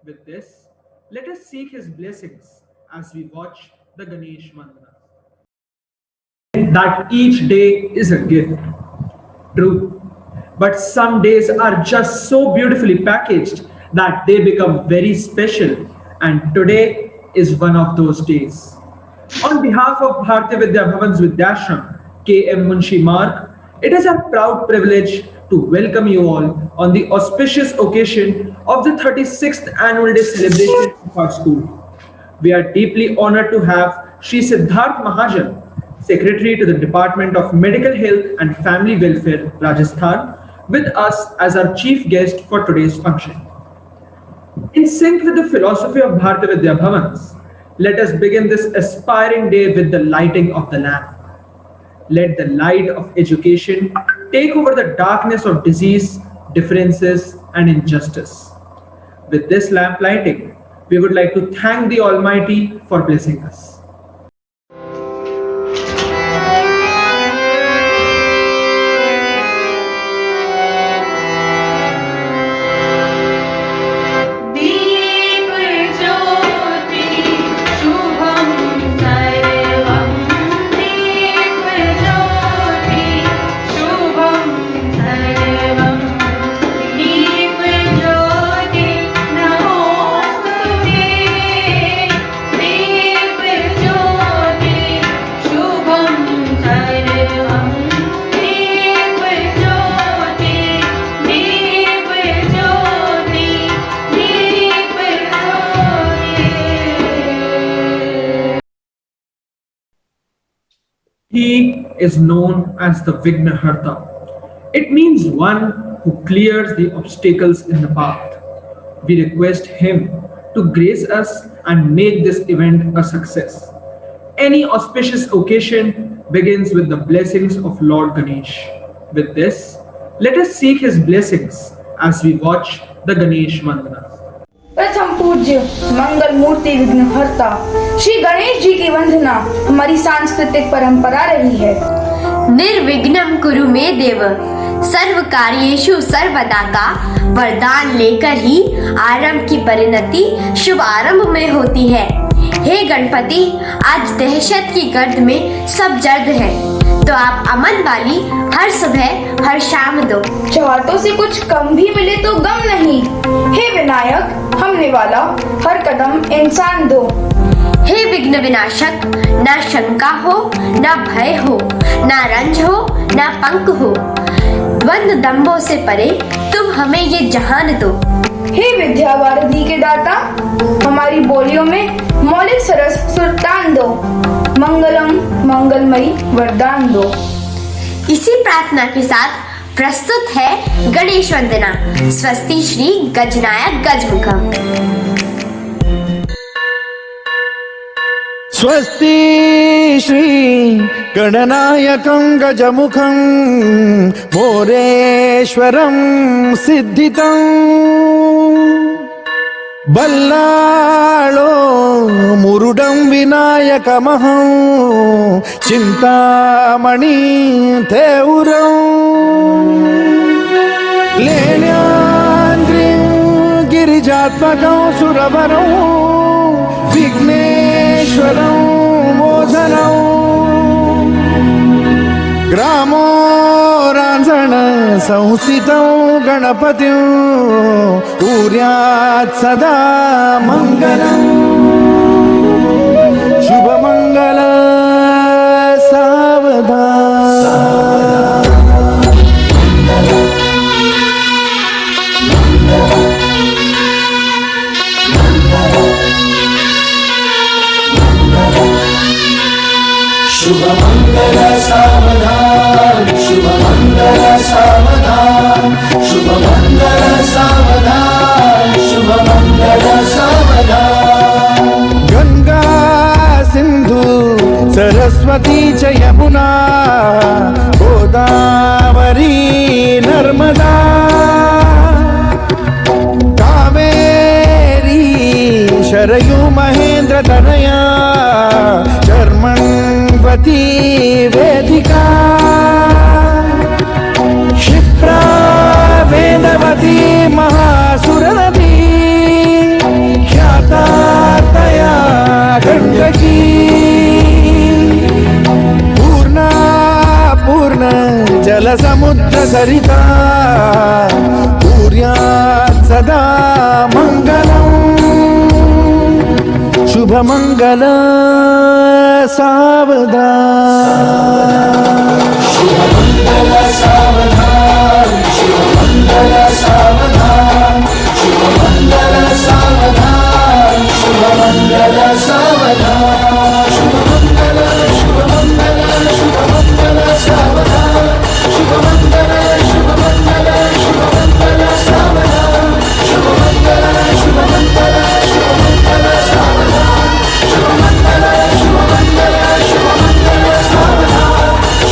With this, let us seek his blessings as we watch the Ganesh Mandana. That each day is a gift. True. But some days are just so beautifully packaged that they become very special. And today is one of those days. On behalf of Bharati Vidya Bhavan's Vidyashram, K.M. Munshi Marg, it is our proud privilege to welcome you all on the auspicious occasion of the 36th annual day celebration of our school. We are deeply honored to have Sri Siddharth Mahajan, Secretary to the Department of Medical Health and Family Welfare, Rajasthan, with us as our chief guest for today's function. In sync with the philosophy of Bharati Vidya Bhavans, let us begin this aspiring day with the lighting of the lamp. Let the light of education take over the darkness of disease, differences, and injustice. With this lamp lighting, we would like to thank the Almighty for blessing us. He is known as the Vignaharta. It means one who clears the obstacles in the path. We request him to grace us and make this event a success. Any auspicious occasion begins with the blessings of Lord Ganesh. With this, let us seek his blessings as we watch the Ganesh Mandana. प्रथम पूज्य मंगल मूर्ति विघ्नहर्ता श्री गणेश जी की वंदना हमारी सांस्कृतिक परंपरा रही है। निर्विघ्नं कुरु मे देव, सर्व कार्येषु सर्वदा का वरदान लेकर ही आरंभ की परिणति शुभ आरंभ में होती है। हे गणपति, आज दहशत की गर्द में सब जर्द है, तो आप अमन वाली हर सुबह हर शाम दो। चाहतों से कुछ कम भी मिले तो गम नहीं। हे विनायक, हमने वाला हर कदम इंसान दो। हे विघ्न विनाशक, ना शंका हो ना भय हो, ना रंज हो ना पंक हो, द्वंद दंभों से परे तुम हमें ये जहान दो। हे विद्या वारिधि के दाता, हमारी बोलियों में मौलिक सरस सुल्तान दो। मंगलम मंगलमयी वरदान दो। इसी प्रार्थना के साथ प्रस्तुत है गणेश वंदना। स्वस्ति श्री गजनायक गजमुखम। स्वस्ति श्री गणनायकं गजमुखं मोरेश्वरं सिद्धितं बल्लाळो मुरुडं विनायकमहं चिन्तामणि तेउरं लेण्याद्रिं गिरिजात्मकं सुरवरं विघ्नेश्वरं मोदनं ग्रामो रांझण संस्थितं गणपतिं कुर्यात् सदा मङ्गलम् शुभमङ्गल सावधान। शुभमङ्गल सावधान, शुभमङ्गल सावधान, शुभमङ्गल सावधान, शुभमङ्गल सावधान। गंगा सिंधु सरस्वती च यमुना सरिता कुर्यात् सदा मङ्गलम् शुभमङ्गल सावधान शुभमङ्गल सावधान शुभमङ्गल सावधान शुभमङ्गल सावधान शुभमङ्गल सावधान शुभमङ्गल शुभमङ्गल शुभमङ्गल सावधान शुभमङ्गल शुभमङ्गल शुभमङ्गल सावधान शुभमङ्गल शुभमङ्गल शुभमङ्गल सावधान शुभमङ्गल शुभमङ्गल शुभमङ्गल सावधान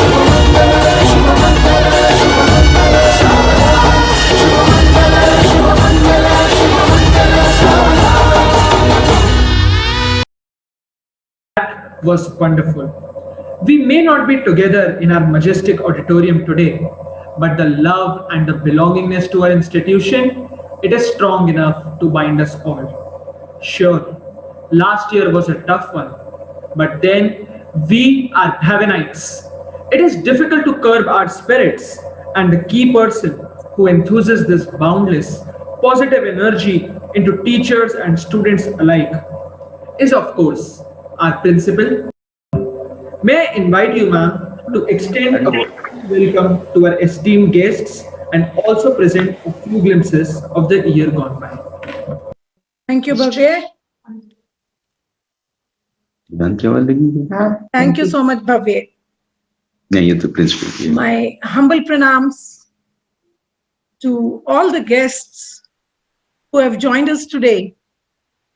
शुभमङ्गल शुभमङ्गल शुभमङ्गल सावधान शुभमङ्गल शुभमङ्गल शुभमङ्गल सावधान. Was wonderful. We may not be together in our majestic auditorium today, but the love and the belongingness to our institution, it is strong enough to bind us all. Sure, last year was a tough one, but then we are Bhavanites. It is difficult to curb our spirits, and the key person who enthuses this boundless, positive energy into teachers and students alike is, of course, our principal. May I invite you, ma'am, to extend a welcome to our esteemed guests and also present a few glimpses of the year gone by. Thank you, Bhavya. Done क्या वाले लगी Thank you so much, Bhavya. नहीं ये तो principal My humble pranams to all the guests who have joined us today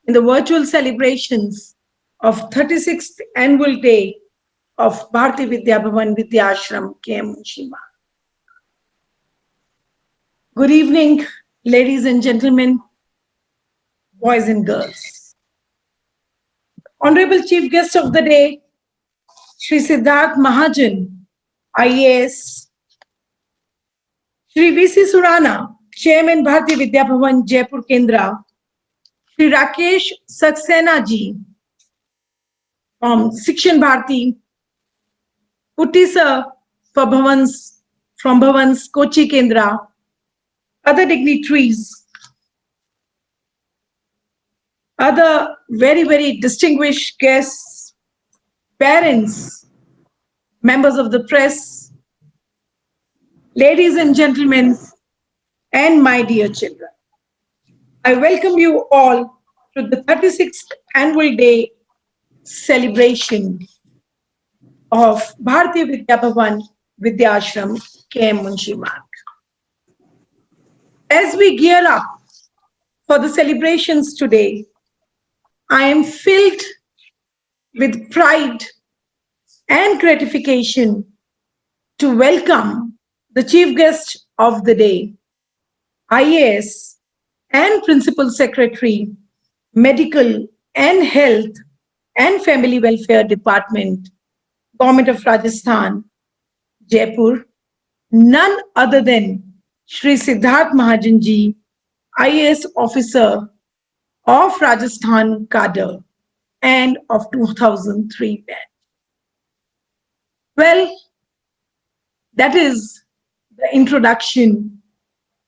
in the virtual celebrations of 36th annual day of Bharati Vidya Bhavan Vidya Ashram KM Munshi Marg. Good evening, ladies and gentlemen, boys and girls. Honorable Chief Guest of the Day, Shri Siddharth Mahajan, IAS, Shri V.C. Surana, Chairman Bharati Vidya Bhavan Jaipur Kendra, Shri Rakesh Saxena ji from Shikshan Bharati, Putti sir for from Bhavan's Kochi Kendra, other dignitaries, other very, very distinguished guests, parents, members of the press, ladies and gentlemen, and my dear children. I welcome you all to the 36th annual day celebration of Bharati Vidya Bhavan Vidya Ashram KM Munshi Marg. As we gear up for the celebrations today, I am filled with pride and gratification to welcome the Chief Guest of the Day, IAS and Principal Secretary, Medical and Health and Family Welfare Department, Government of Rajasthan, Jaipur, none other than Shri Siddharth Mahajan ji, IAS officer of Rajasthan cadre and of 2003 batch. Well, that is the introduction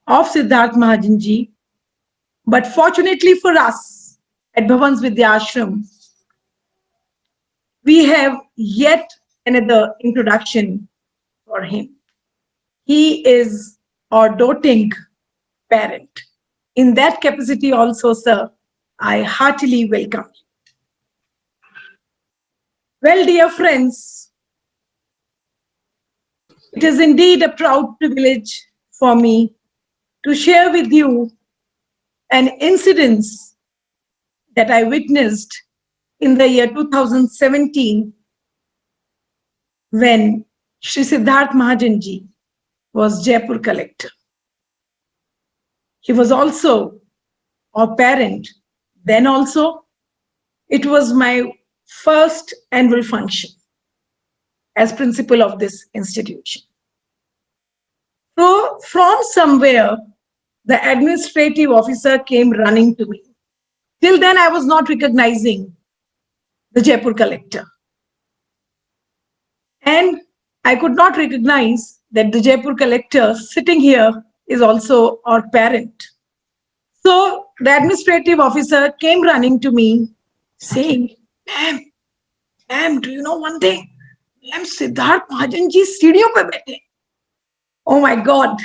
of Siddharth Mahajan ji. But fortunately for us at Bhavan's Vidya Ashram, we have yet another introduction for him. He is our doting parent. In that capacity also, sir, I heartily welcome you. Well, dear friends, it is indeed a proud privilege for me to share with you an incident that I witnessed in the year 2017 when Shri Siddharth Mahajan ji was Jaipur collector. He was also our parent. Then also, it was my first annual function as principal of this institution. So from somewhere, the administrative officer came running to me. Till then, I was not recognizing the Jaipur collector. And I could not recognize that the Jaipur collector sitting here is also our parent. So the administrative officer came running to me saying, ma'am, do you know one thing? Ma'am, Siddharth Mahajan ji सीढ़ियों पे बैठे. Oh my God.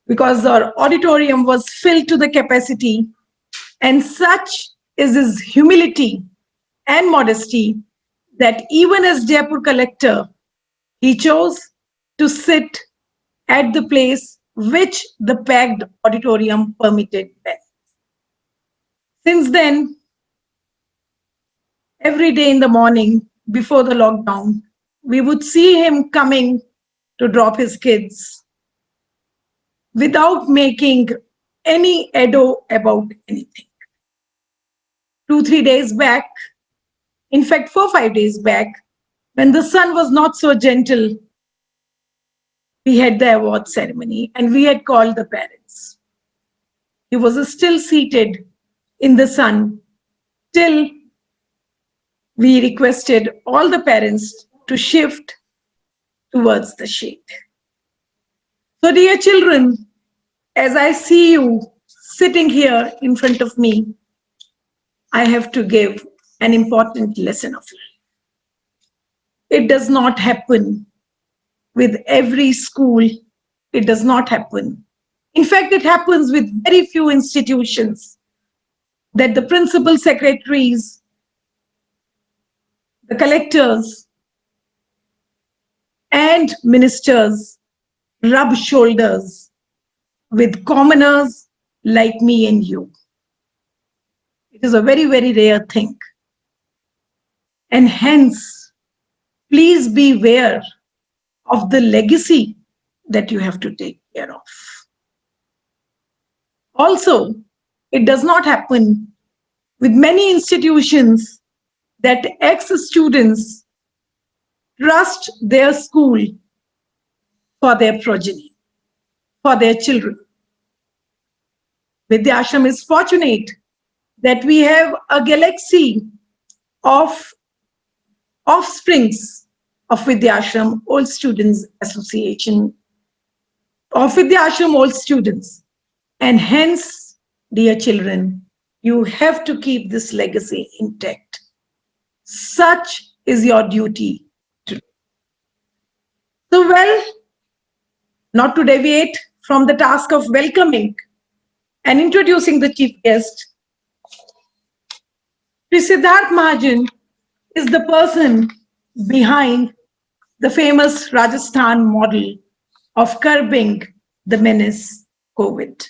Because our auditorium was filled to the capacity, and such is his humility and modesty that even as Jaipur collector, he chose to sit at the place which the packed auditorium permitted best. Since then, every day in the morning before the lockdown, we would see him coming to drop his kids without making any ado about anything. 2-3 days back, in fact 4-5 days back, when the sun was not so gentle, we had the award ceremony and we had called the parents. He was still seated in the sun till we requested all the parents to shift towards the shade. So dear children, as I see you sitting here in front of me, I have to give an important lesson of life. It does not happen with every school. It does not happen. In fact, it happens with very few institutions that the principal secretaries, the collectors, and ministers rub shoulders with commoners like me and you. It is a very, very rare thing. And hence, please beware of the legacy that you have to take care of. Also, it does not happen with many institutions that ex-students trust their school for their progeny, for their children. Vidya Ashram is fortunate that we have a galaxy of offsprings of Vidya Ashram Old Students Association, of Vidya Ashram Old Students. And hence, dear children, you have to keep this legacy intact. Such is your duty today. So well, not to deviate from the task of welcoming and introducing the chief guest, Sri Siddharth Mahajan is the person behind the famous Rajasthan model of curbing the menace COVID.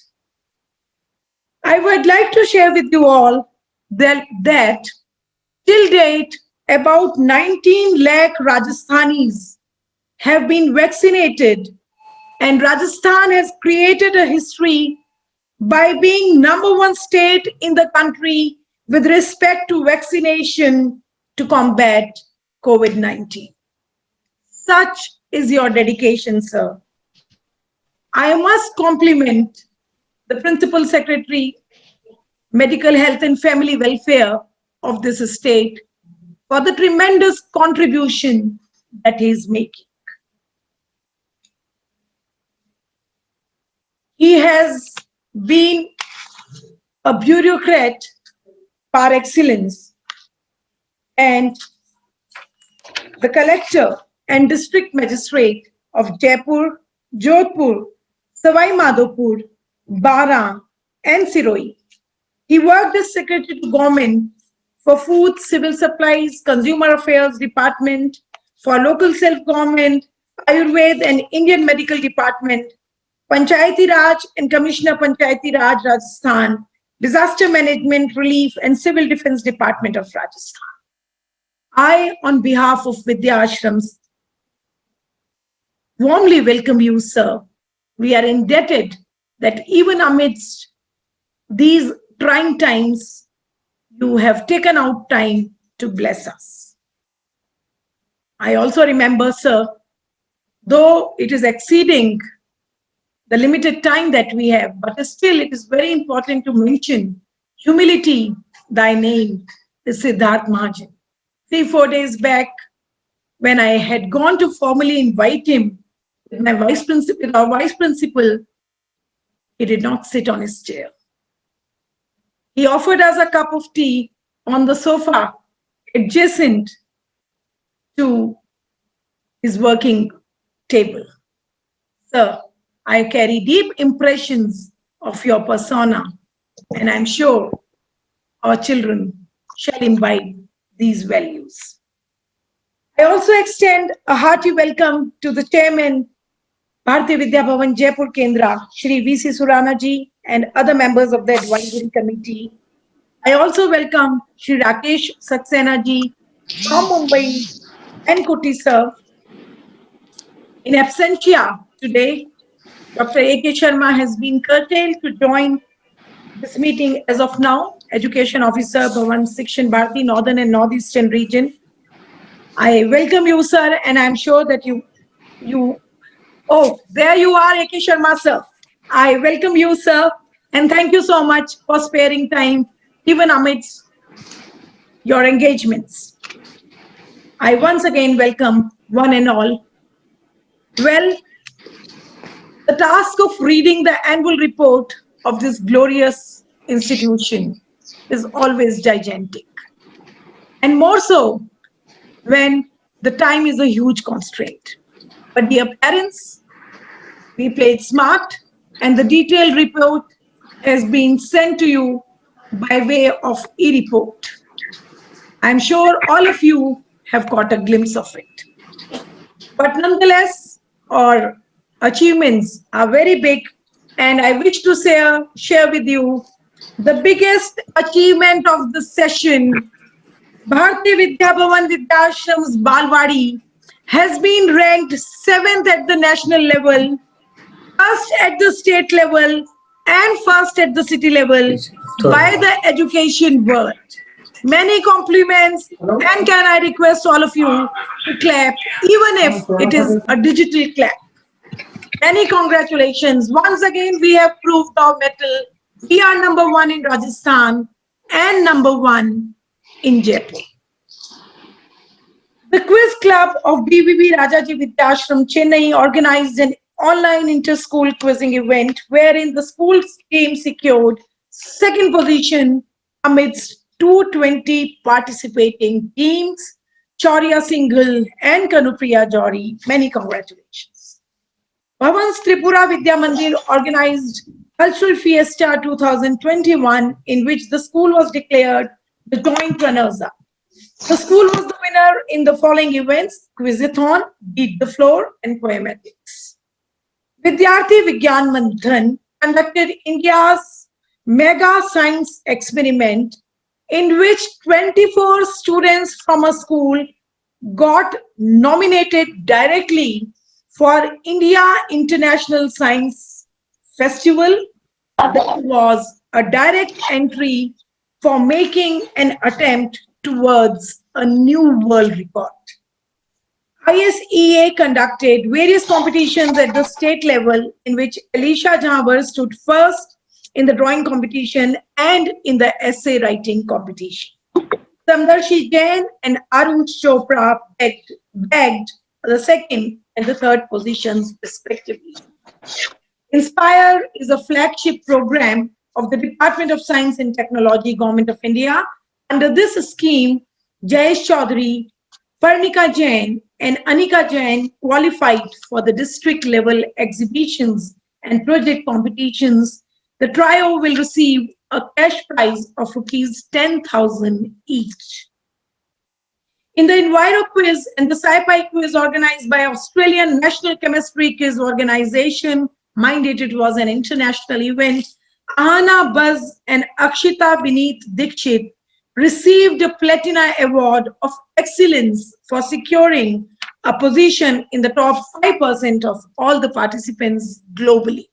I would like to share with you all that till date, about 19 lakh Rajasthanis have been vaccinated, and Rajasthan has created a history by being #1 state in the country with respect to vaccination to combat COVID-19. Such is your dedication, sir. I must compliment the Principal Secretary, Medical Health and Family Welfare of this state for the tremendous contribution that he is making. He has been a bureaucrat par excellence, and the collector and district magistrate of Jaipur, Jodhpur, Savai Madhopur, Bara, and Siroi. He worked as secretary to government for food, civil supplies, consumer affairs department, for local self-government, Ayurveda and Indian medical department, Panchayati Raj and Commissioner Panchayati Raj Rajasthan, Disaster Management, Relief and Civil Defense Department of Rajasthan. I, on behalf of Vidya Ashrams, warmly welcome you, sir. We are indebted that even amidst these trying times, you have taken out time to bless us. I also remember, sir, though it is exceeding the limited time that we have, but still it is very important to mention humility, thy name is Siddharth Mahajan. 3-4 days back, when I had gone to formally invite him with my our vice principal, he did not sit on his chair. He offered us a cup of tea on the sofa adjacent to his working table. Sir, I carry deep impressions of your persona, and I'm sure our children shall imbibe these values. I also extend a hearty welcome to the chairman, Bharatiya Vidya Bhavan Jaipur Kendra, Shri V.C. Surana ji, and other members of the advisory committee. I also welcome Shri Rakesh Saxena ji from Mumbai and Kuti sir. In absentia today, Dr. A.K. Sharma has been curtailed to join this meeting as of now, Education Officer, Bhavan Section Bharati, Northern and Northeastern Region. I welcome you, sir, and I'm sure that oh, there you are, A.K. Sharma, sir. I welcome you, sir, and thank you so much for sparing time, even amidst your engagements. I once again welcome one and all. Well, the task of reading the annual report of this glorious institution is always gigantic, and more so when the time is a huge constraint. But dear parents, we played smart, and the detailed report has been sent to you by way of e-report. I'm sure all of you have got a glimpse of it. But nonetheless, our achievements are very big, and I wish to share with you the biggest achievement of the session. Bharatiya Vidya Bhavan Vidyashram's Balwadi has been ranked 7th at the national level, 1st at the state level, and 1st at the city level by the education world. Many compliments, and can I request all of you to clap, even if it is a digital clap. Many congratulations. Once again, we have proved our mettle. We are #1 in Rajasthan and #1 in Jaipur. The Quiz Club of BBB Rajaji Vidyashram Chennai organized an online inter-school quizzing event wherein the school team secured 2nd position amidst 220 participating teams. Chaurya Singhal and Kanupriya Jori, many congratulations. Bhavan's Tripura Vidya Mandir organized Cultural Fiesta 2021, in which the school was declared the joint runners-up. The school was the winner in the following events: Quizathon, Beat the Floor, and Poematics. Vidyarthi Vigyan Manthan conducted India's mega science experiment, in which 24 students from a school got nominated directly for India International Science Festival. That was a direct entry for making an attempt towards a new world record. ISEA conducted various competitions at the state level, in which Alicia Jhanwar stood 1st in the drawing competition and in the essay writing competition. Samdarshi Jain and Aruj Chopra bagged the 2nd and the 3rd positions respectively. Inspire is a flagship program of the Department of Science and Technology, Government of India. Under this scheme, Jayesh Chaudhary, Parnika Jain and Anika Jain qualified for the district level exhibitions and project competitions. The trio will receive a cash prize of ₹10,000 each. In the Enviro Quiz and the SciPi Quiz organized by Australian National Chemistry Quiz Organization, minded it was an international event, Ahana Buzz and Akshita Vineet Dikshit received a Platina Award of Excellence for securing a position in the top 5% of all the participants globally.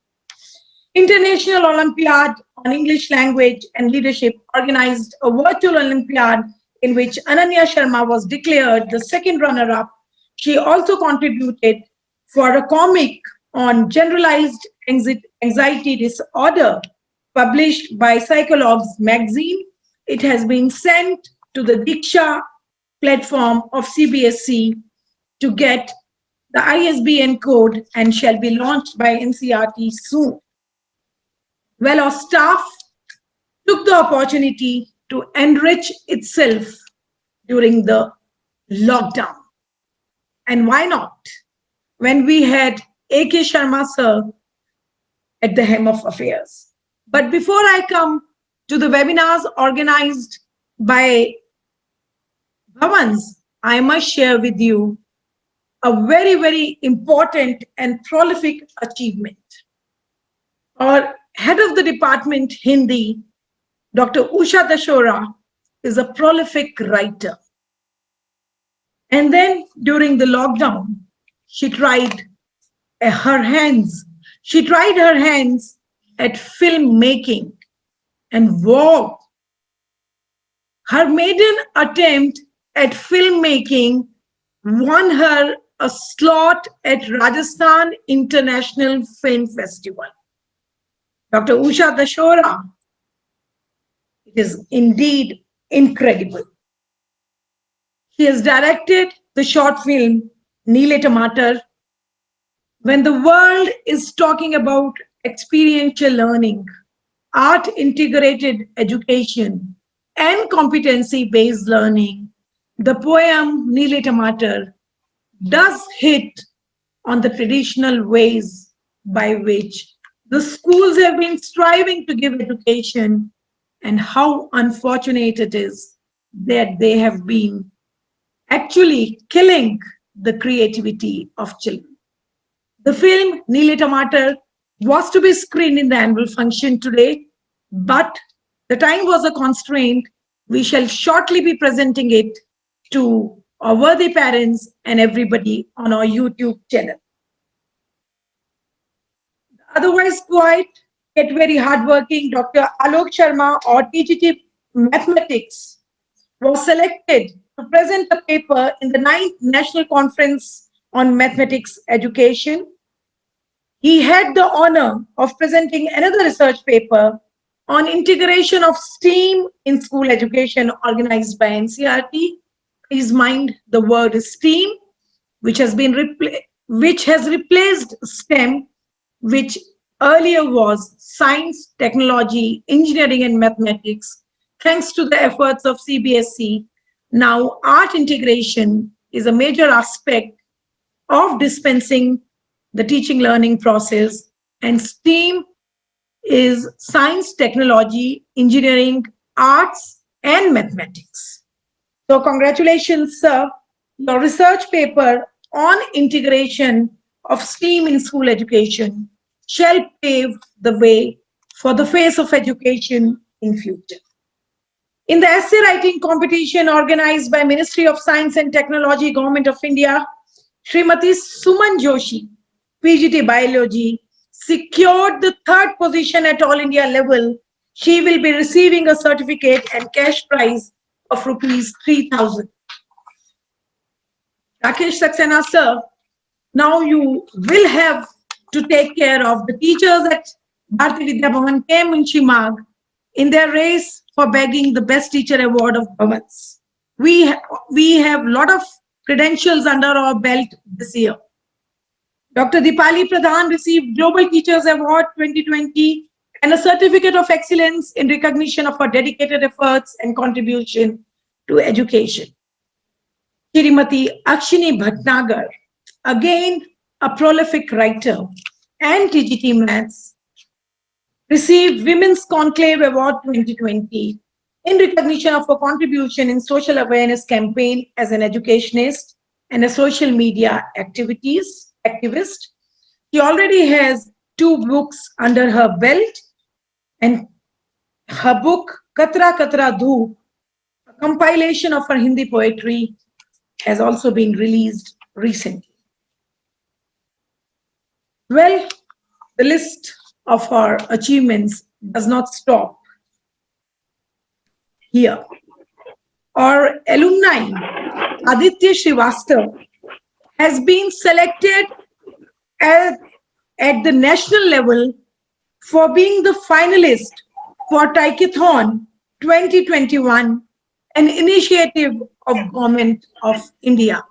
International Olympiad on English Language and Leadership organized a virtual Olympiad in which Ananya Sharma was declared the 2nd runner-up. She also contributed for a comic on generalized anxiety disorder published by Psychologues magazine. It has been sent to the Diksha platform of CBSE to get the ISBN code and shall be launched by NCERT soon. Well, our staff took the opportunity to enrich itself during the lockdown. And why not? When we had A.K. Sharma sir at the helm of affairs. But before I come to the webinars organized by Bhavans, I must share with you a very, very important and prolific achievement. Our head of the department, Hindi, Dr. Usha Dashora, is a prolific writer. And then during the lockdown, she tried her hands at filmmaking. And wow, her maiden attempt at filmmaking won her a slot at Rajasthan International Film Festival. Dr. Usha Dashora, it is indeed incredible. She has directed the short film Neele Tomatar. When the world is talking about experiential learning, art integrated education, and competency-based learning, the poem Neele Tomatar does hit on the traditional ways by which the schools have been striving to give education, and how unfortunate it is that they have been actually killing the creativity of children. The film Neele Tomatar was to be screened in the annual function today, but the time was a constraint. We shall shortly be presenting it to our worthy parents and everybody on our YouTube channel. Otherwise quite yet very hardworking Dr. Alok Sharma, or TGT Mathematics, was selected to present a paper in the 9th National Conference on Mathematics Education. He had the honor of presenting another research paper on integration of STEAM in school education organized by NCERT. Please mind the word STEAM, which has replaced STEM, which earlier was science, technology, engineering, and mathematics. Thanks to the efforts of CBSE, now art integration is a major aspect of dispensing the teaching learning process, and STEAM is science, technology, engineering, arts, and mathematics. So congratulations, sir. Your research paper on integration of STEAM in school education shall pave the way for the face of education in future. In the essay writing competition organized by Ministry of Science and Technology, Government of India, Srimati Suman Joshi, PGT Biology, secured the 3rd position at All India level. She will be receiving a certificate and cash prize of ₹3,000. Rakesh Saxena sir, now you will have to take care of the teachers at Bharati Vidya Bhavan K. Munshi Marg in their race for bagging the Best Teacher Award of Bhavans. We have a lot of credentials under our belt this year. Dr. Dipali Pradhan received Global Teachers Award 2020 and a Certificate of Excellence in recognition of her dedicated efforts and contribution to education. Shrimati Akshini Bhatnagar, again a prolific writer and TGT Maths, received Women's Conclave Award 2020 in recognition of her contribution in social awareness campaign as an educationist and a social media activist. She already has 2 books under her belt, and her book Katra Katra Dhoop, a compilation of her Hindi poetry, has also been released recently. Well, the list of our achievements does not stop here. Our alumni, Aditya Srivastav, has been selected at the national level for being the finalist for Taikiathon 2021, an initiative of Government of India.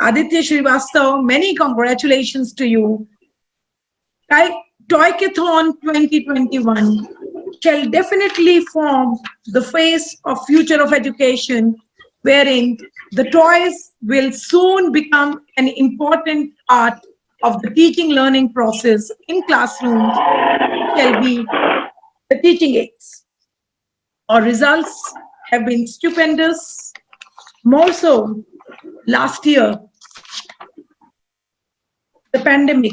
Aditya Srivastav, many congratulations to you. Toykathon 2021 shall definitely form the face of future of education, wherein the toys will soon become an important part of the teaching learning process in classrooms, shall be the teaching aids. Our results have been stupendous. More so, last year, the pandemic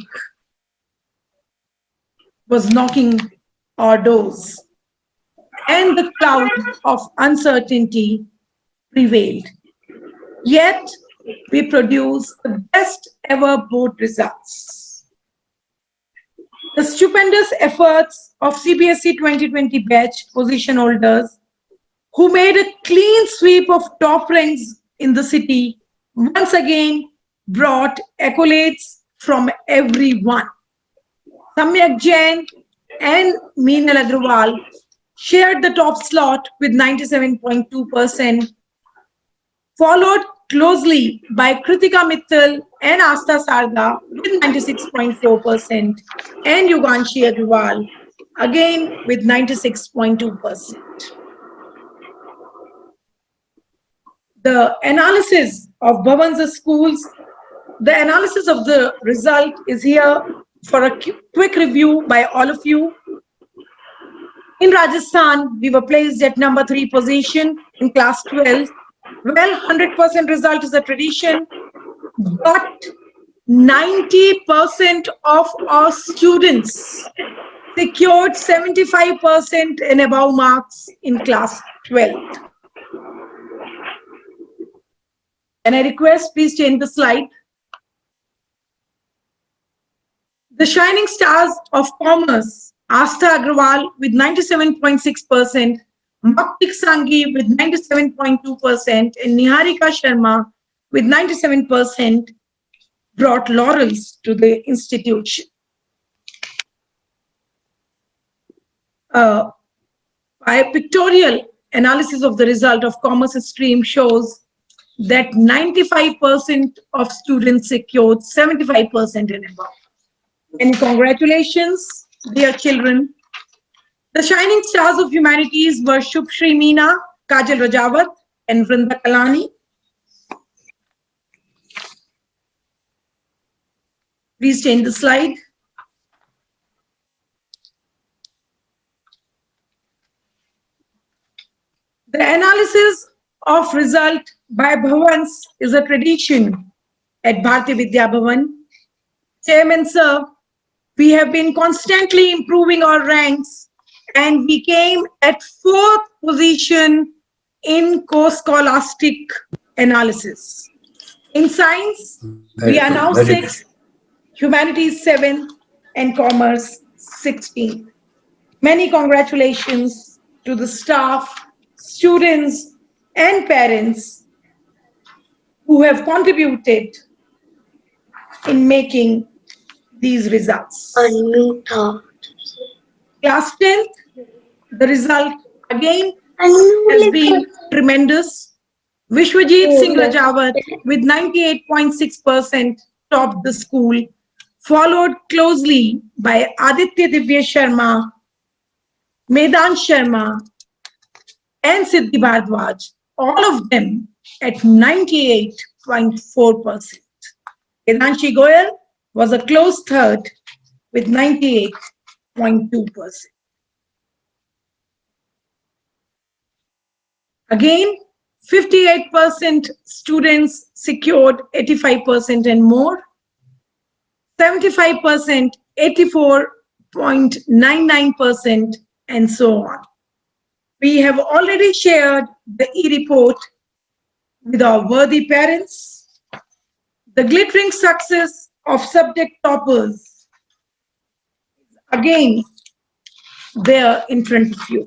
was knocking our doors, and the cloud of uncertainty prevailed. Yet, we produced the best ever board results. The stupendous efforts of CBSE 2020 batch position holders, who made a clean sweep of top ranks in the city, once again brought accolades from everyone. Samyak Jain and Meenal Agrawal shared the top slot with 97.2%, followed closely by Kritika Mittal and Asta Sarda with 96.4%, and Yuganshi Agrawal again with 96.2%. The analysis of Bhavan's schools, the analysis of the result is here for a quick review by all of you. In Rajasthan, we were placed at number 3 position in class 12. Well, 100% result is a tradition, but 90% of our students secured 75% and above marks in class 12. And I request, please change the slide. The shining stars of commerce, Asta Agrawal with 97.6%, Maktik Sanghi with 97.2%, and Niharika Sharma with 97% brought laurels to the institution. A pictorial analysis of the result of commerce stream shows that 95% of students secured 75% and above. And congratulations, dear children. The shining stars of humanities were Shubhshri Meena, Kajal Rajawat, and Vrinda Kalani. Please change the slide. The analysis of result by Bhavans is a tradition at Bharati Vidya Bhavan. Chairman sir, we have been constantly improving our ranks, and we came at 4th position in co-scholastic analysis. In science, we are now 6th, humanities 7th, and commerce 16th. Many congratulations to the staff, students, and parents who have contributed in making these results. Class 10th, the result again has been tremendous. Vishwajit Singh Rajawat with 98.6% topped the school, followed closely by Aditya Divya Sharma, Medan Sharma, and Siddhi Bhardwaj, all of them at 98.4%. Kedanshi Goyal was a close third with 98.2%. Again, 58% students secured 85% and more, 75%, 84.99%, and so on. We have already shared the e-report with our worthy parents. The glittering success of subject toppers, again, there in front of you.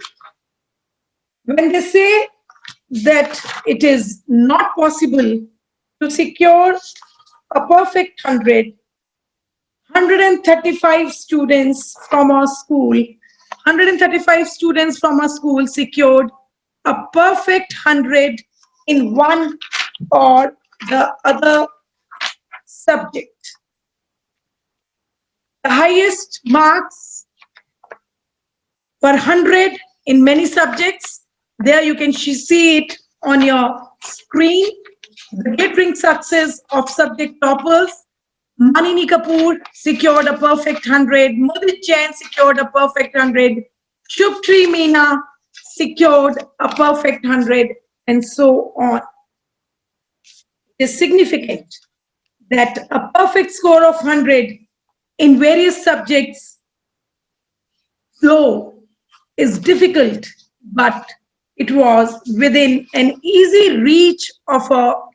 When they say that it is not possible to secure a perfect 100, 135 students from our school, 135 students from our school secured a perfect 100 in one or the other subject. The highest marks per 100 in many subjects. There you can see it on your screen. The glittering success of subject toppers. Manini Kapoor secured a perfect 100. Mudit Jain secured a perfect 100. Shubhri Meena secured a perfect 100, and so on. It is significant that a perfect score of 100 in various subjects, though, is difficult, but it was within an easy reach of our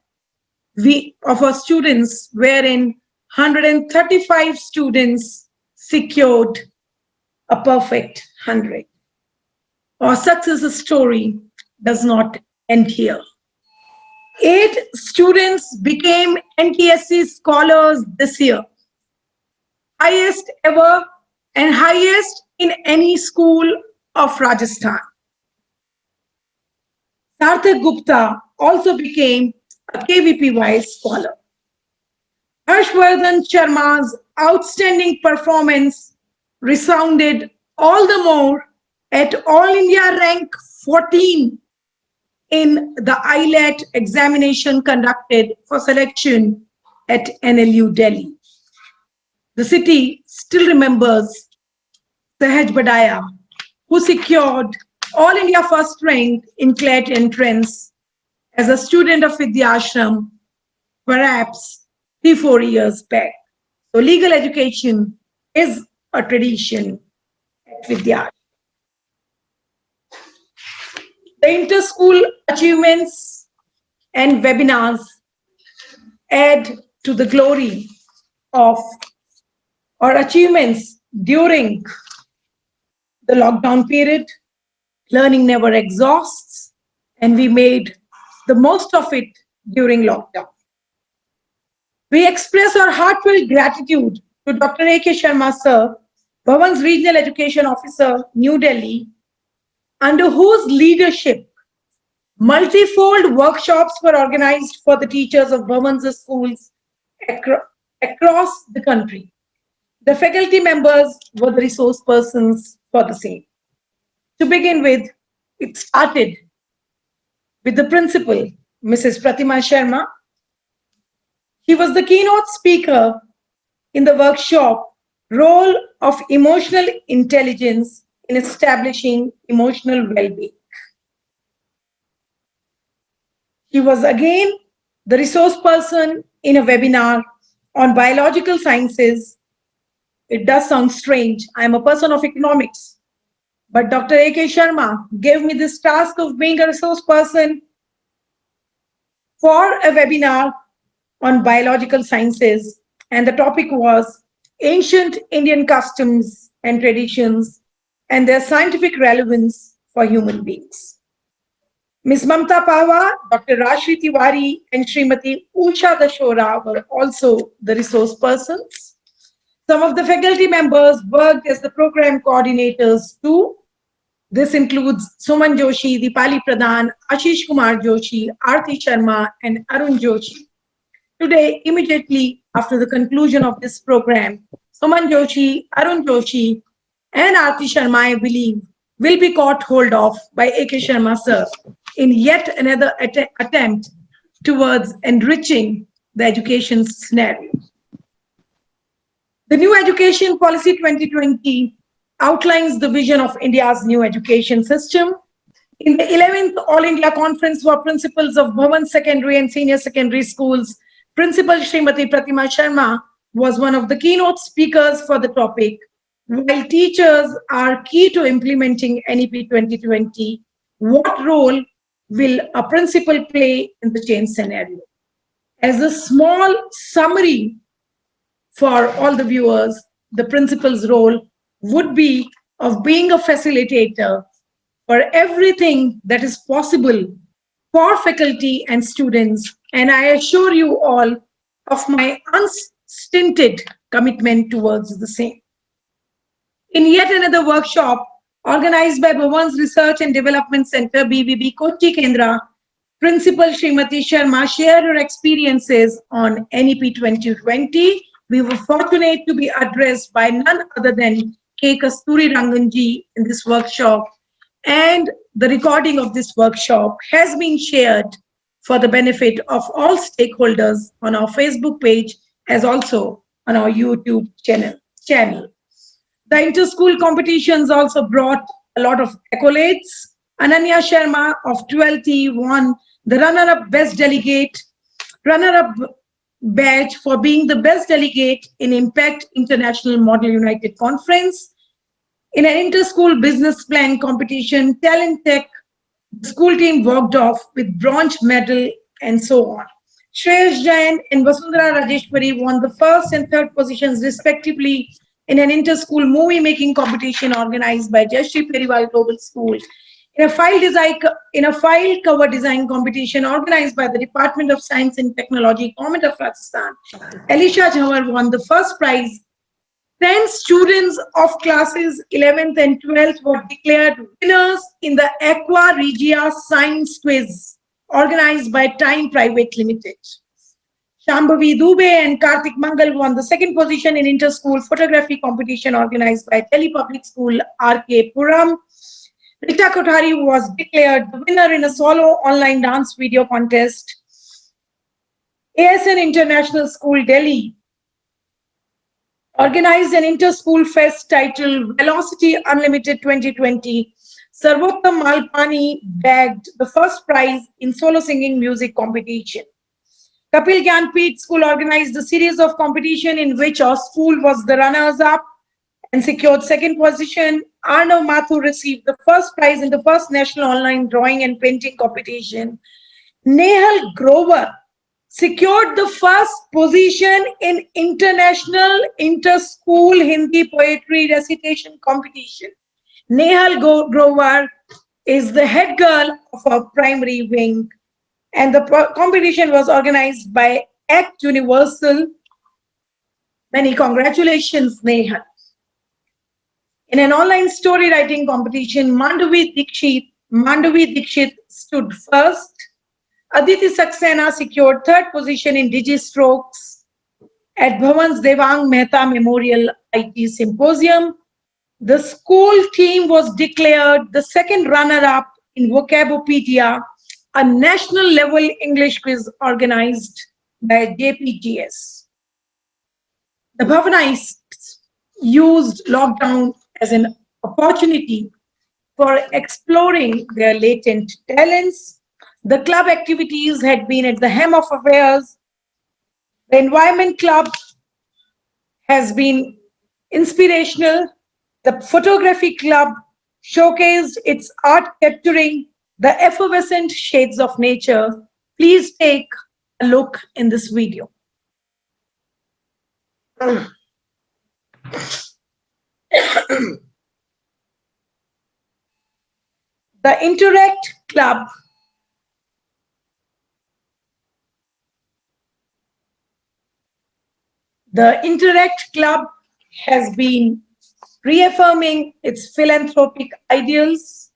students, wherein 135 students secured a perfect 100. Our success story does not end here. 8 students became NTSC scholars this year. Highest ever and highest in any school of Rajasthan. Sarthak Gupta also became a KVPY scholar. Harshvardhan Sharma's outstanding performance resounded all the more at All India rank 14 in the IELTS examination conducted for selection at NLU Delhi. The city still remembers Sahaj Badaya, who secured All India first rank in CLET entrance as a student of Vidyashram, perhaps 3-4 years back. So legal education is a tradition at Vidyashram. The inter-school achievements and webinars add to the glory of our achievements during the lockdown period. Learning never exhausts, and we made the most of it during lockdown. We express our heartfelt gratitude to Dr. A.K. Sharma Sir, Bhavan's Regional Education Officer, New Delhi, under whose leadership multifold workshops were organized for the teachers of Bhavan's schools across the country. The faculty members were the resource persons for the same. To begin with, it started with the principal, Mrs. Pratima Sharma. She was the keynote speaker in the workshop, Role of Emotional Intelligence in Establishing Emotional Well-being. She was again the resource person in a webinar on biological sciences. It does sound strange. I am a person of economics, but Dr. A.K. Sharma gave me this task of being a resource person for a webinar on biological sciences, and the topic was Ancient Indian Customs and Traditions and their Scientific Relevance for Human Beings. Ms. Mamta Pahwa, Dr. Rashri Tiwari, and Srimati Usha Dashora were also the resource persons. Some of the faculty members worked as the program coordinators too. This includes Suman Joshi, Dipali Pradhan, Ashish Kumar Joshi, Aarti Sharma, and Arun Joshi. Today, immediately after the conclusion of this program, Suman Joshi, Arun Joshi, and Aarti Sharma, I believe, will be caught hold of by A.K. Sharma Sir in yet another attempt towards enriching the education scenario. The New Education Policy 2020 outlines the vision of India's new education system. In the 11th All India Conference for Principals of Bhavan Secondary and Senior Secondary Schools, Principal Srimati Pratima Sharma was one of the keynote speakers for the topic. While teachers are key to implementing NEP 2020, what role will a principal play in the change scenario? As a small summary for all the viewers, the principal's role would be of being a facilitator for everything that is possible for faculty and students. And I assure you all of my unstinted commitment towards the same. In yet another workshop organized by Bhavan's Research and Development Center, BBB Kochi Kendra, Principal Srimati Sharma shared her experiences on NEP 2020. We were fortunate to be addressed by none other than K. Kasturi Ranganji in this workshop, and the recording of this workshop has been shared for the benefit of all stakeholders on our Facebook page as also on our YouTube channel. The inter-school competitions also brought a lot of accolades. Ananya Sharma of 12T won the runner-up badge for being the best delegate in Impact International Model United Conference. In an inter-school business plan competition, Talent Tech, the school team walked off with bronze medal and so on. Shreyash Jain and Vasundhara Rajeshwari won the first and third positions respectively in an inter-school movie-making competition organized by Jayashree Periwal Global School. In a file cover design competition organized by the Department of Science and Technology, Government of Rajasthan, Alisha Jhawar won the first prize. 10 students of classes 11th and 12th were declared winners in the Aqua Regia Science Quiz organized by Time Private Limited. Shambhavi Dubey and Karthik Mangal won the second position in inter-school photography competition organized by Delhi Public School RK Puram. Rita Kothari was declared the winner in a solo online dance video contest. ASN International School Delhi organized an inter-school fest titled Velocity Unlimited 2020. Sarvottam Malpani bagged the first prize in solo singing music competition. Kapil Gyanpith School organized a series of competition in which our school was the runners-up and secured second position. Arnav Mathur received the first prize in the first national online drawing and painting competition. Nehal Grover secured the first position in international inter-school Hindi poetry recitation competition. Nehal Grover is the head girl of our primary wing, and the competition was organized by ACT Universal. Many congratulations, Nehal. In an online story writing competition, Mandavi Dikshit stood first. Aditi Saxena secured third position in DigiStrokes at Bhavan's Devang Mehta Memorial IT Symposium. The school team was declared the second runner-up in Vocabopedia, a national level English quiz organized by JPGS. The Bhavanists used lockdown as an opportunity for exploring their latent talents. The club activities had been at the hem of affairs. The Environment Club has been inspirational. The Photography Club showcased its art capturing the effervescent shades of nature. Please take a look in this video. The Interact Club has been reaffirming its philanthropic ideals.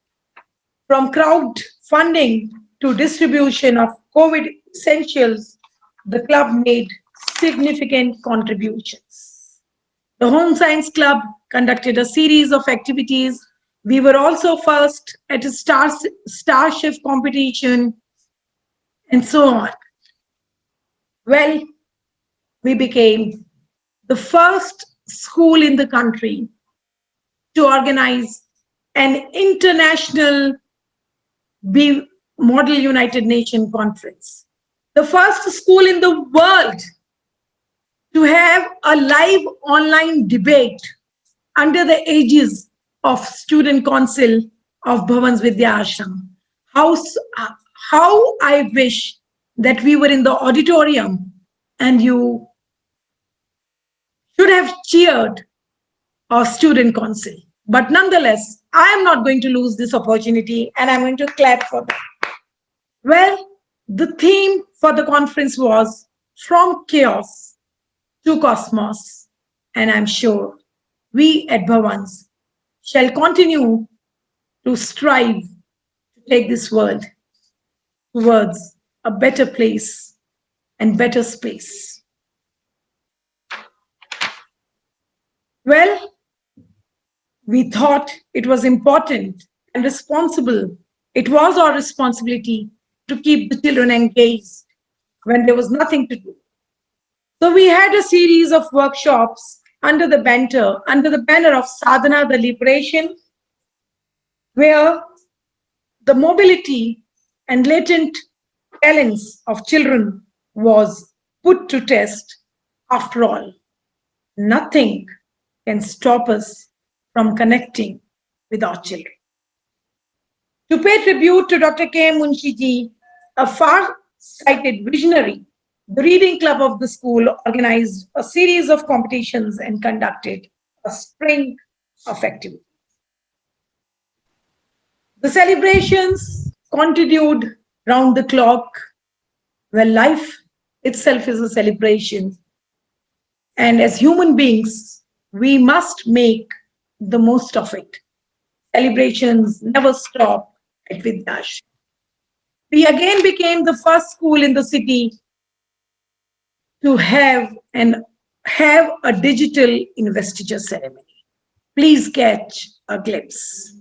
From crowdfunding to distribution of COVID essentials, the club made significant contributions. The Home Science Club conducted a series of activities. We were also first at a Star Chef competition and so on. Well, we became the first school in the country to organize an international Model United Nations Conference. The first school in the world to have a live online debate under the aegis of Student Council of Bhavans Vidya Ashram. How I wish that we were in the auditorium and you should have cheered our Student Council. But nonetheless, I am not going to lose this opportunity and I'm going to clap for that. Well, the theme for the conference was From Chaos to Cosmos, and I'm sure we at Bhavans shall continue to strive to take this world towards a better place and better space. Well, we thought it was important and responsible. It was our responsibility to keep the children engaged when there was nothing to do. So we had a series of workshops under the banner of Sadhana, the Liberation, where the mobility and latent talents of children was put to test. After all, nothing can stop us from connecting with our children. To pay tribute to Dr. K. Munshi ji, a far-sighted visionary, the Reading Club of the school organized a series of competitions and conducted a spring of activities. The celebrations continued round the clock. Well, life itself is a celebration. And as human beings, we must make the most of it. Celebrations never stop at Vidyashram. We again became the first school in the city to have a digital investiture ceremony. Please catch a glimpse.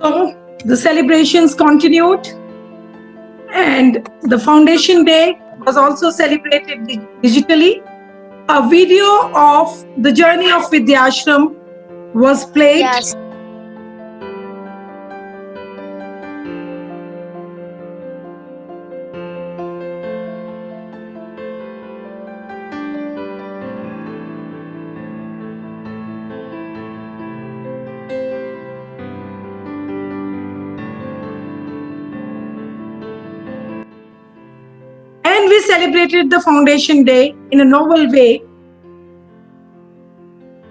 So the celebrations continued. And the Foundation Day was also celebrated digitally. A video of the journey of Vidyashram was played. Yes. And we celebrated the Foundation Day in a novel way.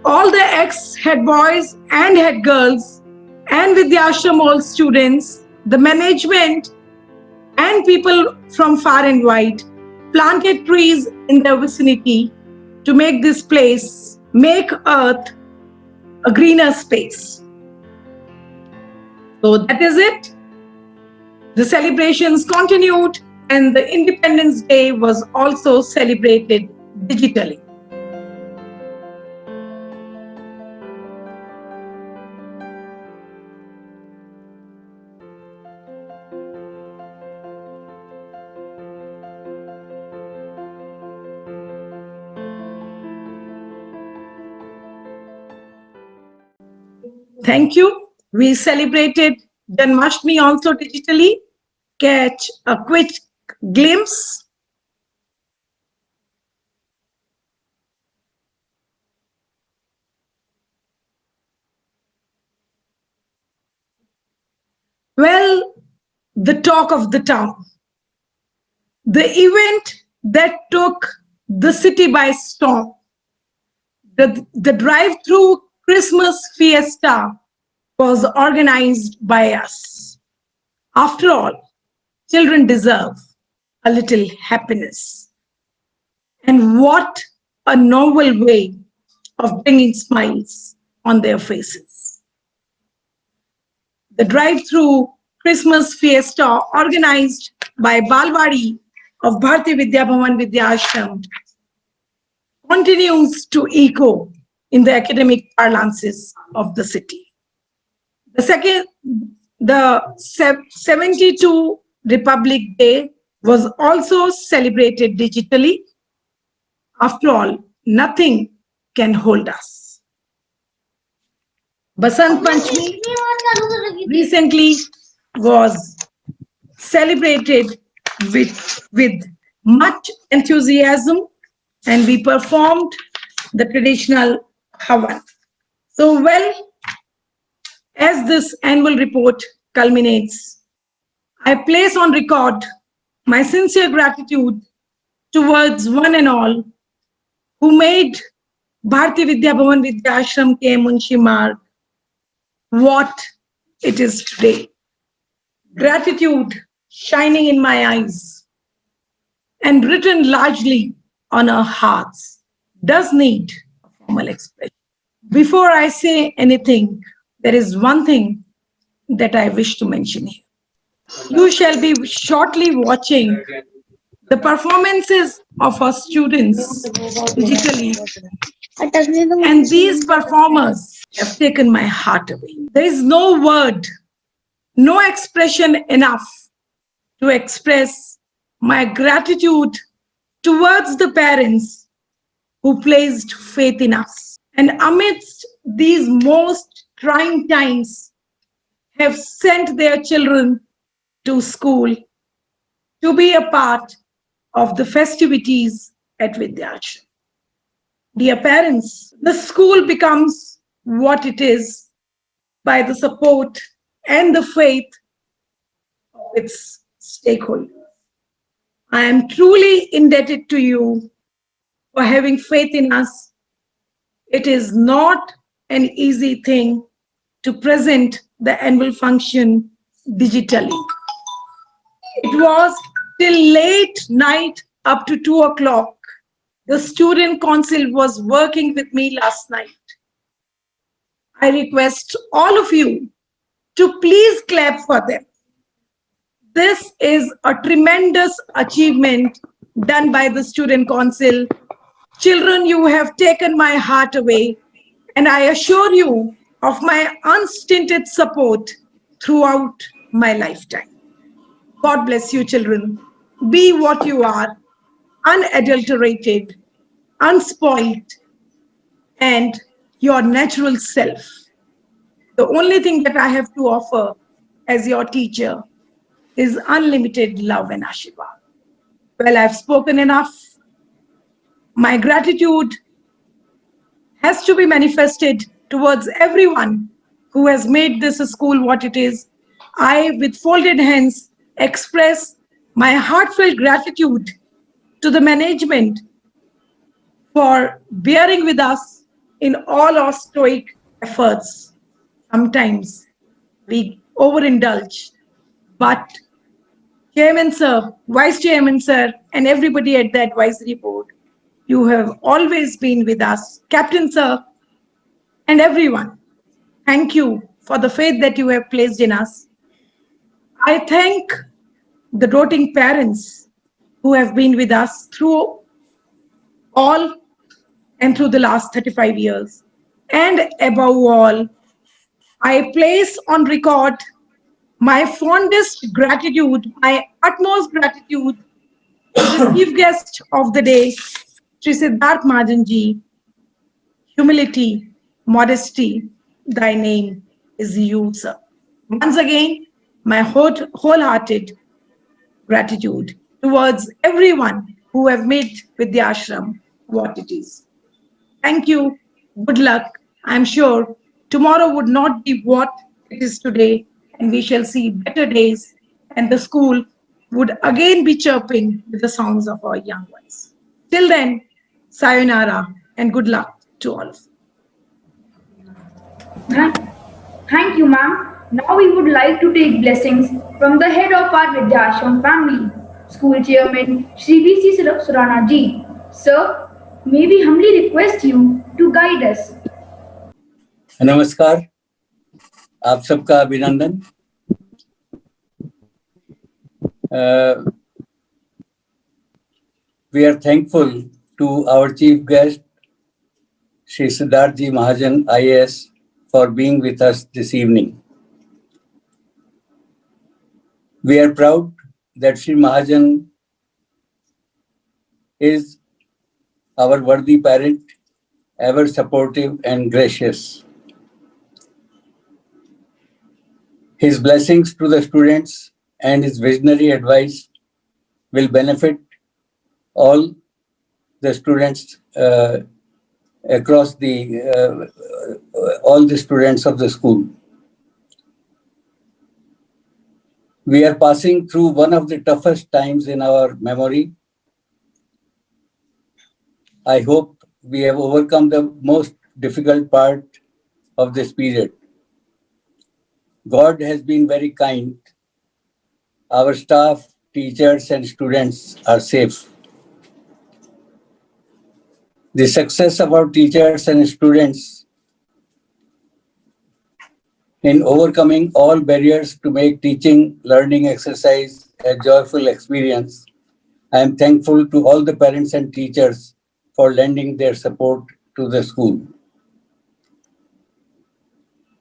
All the ex-head boys and head girls and Vidyashram all students, the management and people from far and wide planted trees in their vicinity to make this place, make earth a greener space. So that is it. The celebrations continued and the Independence Day was also celebrated digitally. Thank you. We celebrated Janmashtami also digitally. Catch a quick glimpse. Well, the talk of the town. The event that took the city by storm. The drive-through Christmas fiesta was organized by us. After all, children deserve a little happiness. And what a novel way of bringing smiles on their faces. The drive-through Christmas fiesta organized by Balwadi of Bharati Vidya Bhavan Vidyashram continues to echo in the academic parlances of the city. The 72 Republic Day was also celebrated digitally. After all, nothing can hold us. Basant Panchami recently was celebrated with much enthusiasm, and we performed the traditional Havan. So, well, as this annual report culminates, I place on record my sincere gratitude towards one and all who made Bharati Vidya Bhavan Vidyashram K. Munshi Marg what it is today. Gratitude shining in my eyes and written largely on our hearts does need a formal expression. Before I say anything, there is one thing that I wish to mention here. You shall be shortly watching the performances of our students digitally, and these performers have taken my heart away. There is no word, no expression enough to express my gratitude towards the parents who placed faith in us. And amidst these most trying times, have sent their children to school to be a part of the festivities at Vidyashram. Dear parents, the school becomes what it is by the support and the faith of its stakeholders. I am truly indebted to you for having faith in us. It is not an easy thing to present the annual function digitally. It was till late night up to 2 o'clock. The student council was working with me last night. I request all of you to please clap for them. This is a tremendous achievement done by the student council. Children, you have taken my heart away, and I assure you of my unstinted support throughout my lifetime. God bless you, children. Be what you are, unadulterated, unspoiled, and your natural self. The only thing that I have to offer as your teacher is unlimited love and Ashirwad. Well, I've spoken enough. My gratitude has to be manifested towards everyone who has made this school what it is. I, with folded hands, express my heartfelt gratitude to the management for bearing with us in all our stoic efforts. Sometimes we overindulge, but Chairman Sir, Vice Chairman Sir, and everybody at the advisory board, you have always been with us. Captain Sir, and everyone, thank you for the faith that you have placed in us. I thank the doting parents who have been with us through all and through the last 35 years. And above all, I place on record my fondest gratitude, my utmost gratitude to the chief guest of the day, Sri Siddharth Mahajanji. Humility, modesty, thy name is you, sir. Once again, my wholehearted gratitude towards everyone who have made Vidya Ashram what it is. Thank you. Good luck. I'm sure tomorrow would not be what it is today, and we shall see better days, and the school would again be chirping with the sounds of our young ones. Till then, sayonara and good luck to all of you. Thank, thank you, ma'am. Now we would like to take blessings from the head of our Vidyashram family, School Chairman Shri V.C. Surana ji. Sir, may we humbly request you to guide us. नमस्कार, आप सबका अभिनंदन। We are thankful to our chief guest, Shri Siddharth Ji Mahajan, IAS, for being with us this evening. We are proud that Shri Mahajan is our worthy parent, ever supportive and gracious. His blessings to the students and his visionary advice will benefit all the students across all the students of the school. We are passing through one of the toughest times in our memory. I hope we have overcome the most difficult part of this period. God has been very kind. Our staff, teachers, and students are safe. The success of our teachers and students in overcoming all barriers to make teaching, learning exercise a joyful experience. I am thankful to all the parents and teachers for lending their support to the school.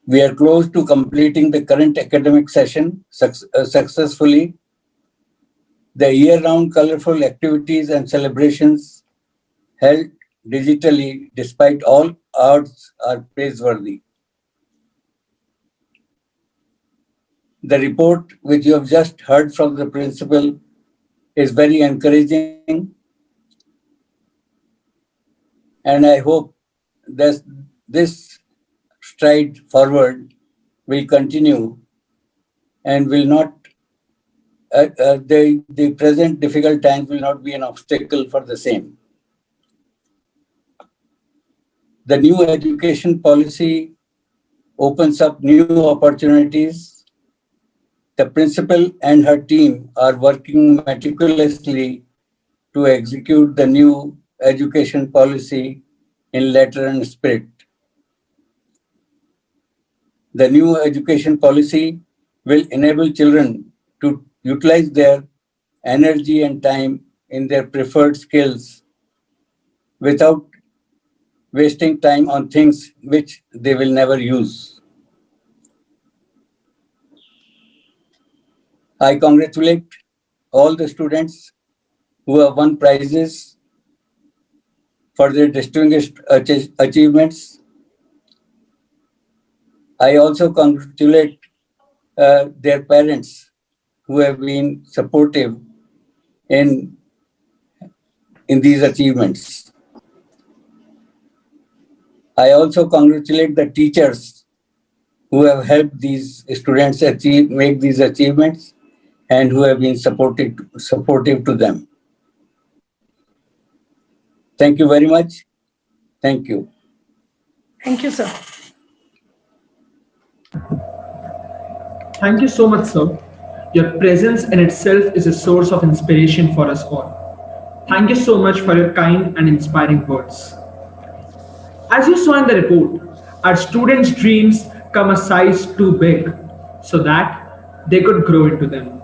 We are close to completing the current academic session successfully. The year-round colorful activities and celebrations held digitally despite all odds are praiseworthy. The report which you have just heard from the principal is very encouraging, and I hope that this stride forward will continue and will not, the present difficult times will not be an obstacle for the same. The new education policy opens up new opportunities. The principal and her team are working meticulously to execute the new education policy in letter and spirit. The new education policy will enable children to utilize their energy and time in their preferred skills without wasting time on things which they will never use. I congratulate all the students who have won prizes for their distinguished achievements. I also congratulate their parents who have been supportive in these achievements. I also congratulate the teachers who have helped these students make these achievements and who have been supportive to them. Thank you very much. Thank you. Thank you, sir. Thank you so much, sir. Your presence in itself is a source of inspiration for us all. Thank you so much for your kind and inspiring words. As you saw in the report, our students' dreams come a size too big so that they could grow into them.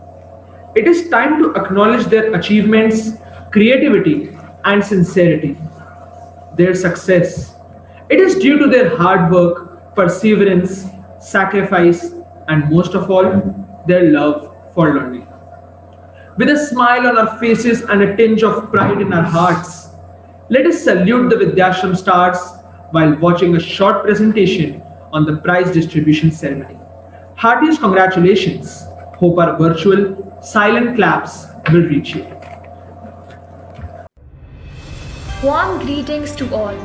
It is time to acknowledge their achievements, creativity, and sincerity. Their success. It is due to their hard work, perseverance, sacrifice, and most of all, their love for learning. With a smile on our faces and a tinge of pride in our hearts, let us salute the Vidyashram stars while watching a short presentation on the prize distribution ceremony. Heartiest congratulations. Hope our virtual silent claps will reach you. Warm greetings to all.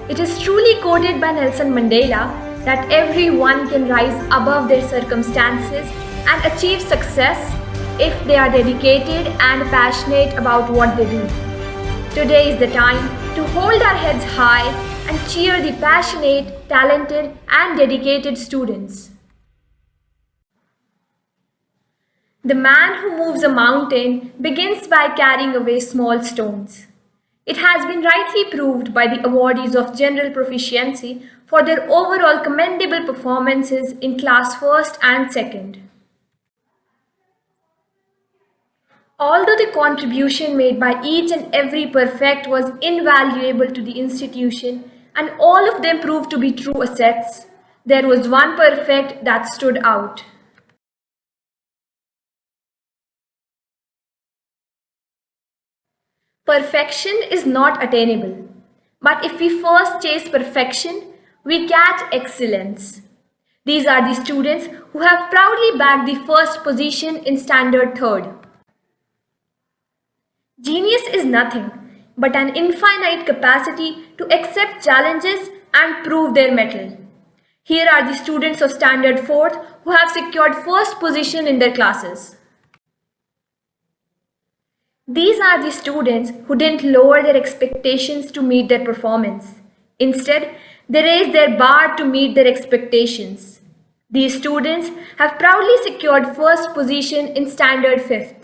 It is truly quoted by Nelson Mandela that everyone can rise above their circumstances and achieve success if they are dedicated and passionate about what they do. Today is the time to hold our heads high and cheer the passionate, talented, and dedicated students. The man who moves a mountain begins by carrying away small stones. It has been rightly proved by the awardees of general proficiency for their overall commendable performances in class 1st and 2nd. Although the contribution made by each and every perfect was invaluable to the institution and all of them proved to be true assets, there was one perfect that stood out. Perfection is not attainable, but if we first chase perfection, we catch excellence. These are the students who have proudly bagged the first position in Standard 3rd. Genius is nothing but an infinite capacity to accept challenges and prove their mettle. Here are the students of Standard 4th who have secured first position in their classes. These are the students who didn't lower their expectations to meet their performance. Instead, they raised their bar to meet their expectations. These students have proudly secured first position in Standard 5th.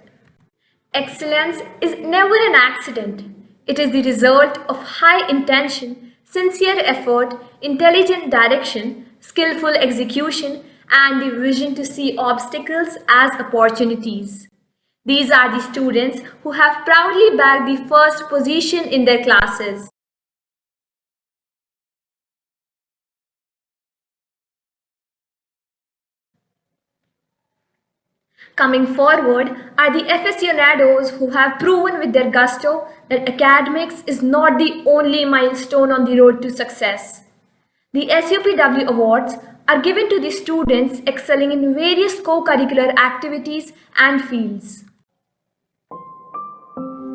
Excellence is never an accident. It is the result of high intention, sincere effort, intelligent direction, skillful execution, and the vision to see obstacles as opportunities. These are the students who have proudly bagged the first position in their classes. Coming forward are the aficionados who have proven with their gusto that academics is not the only milestone on the road to success. The SUPW Awards are given to the students excelling in various co-curricular activities and fields.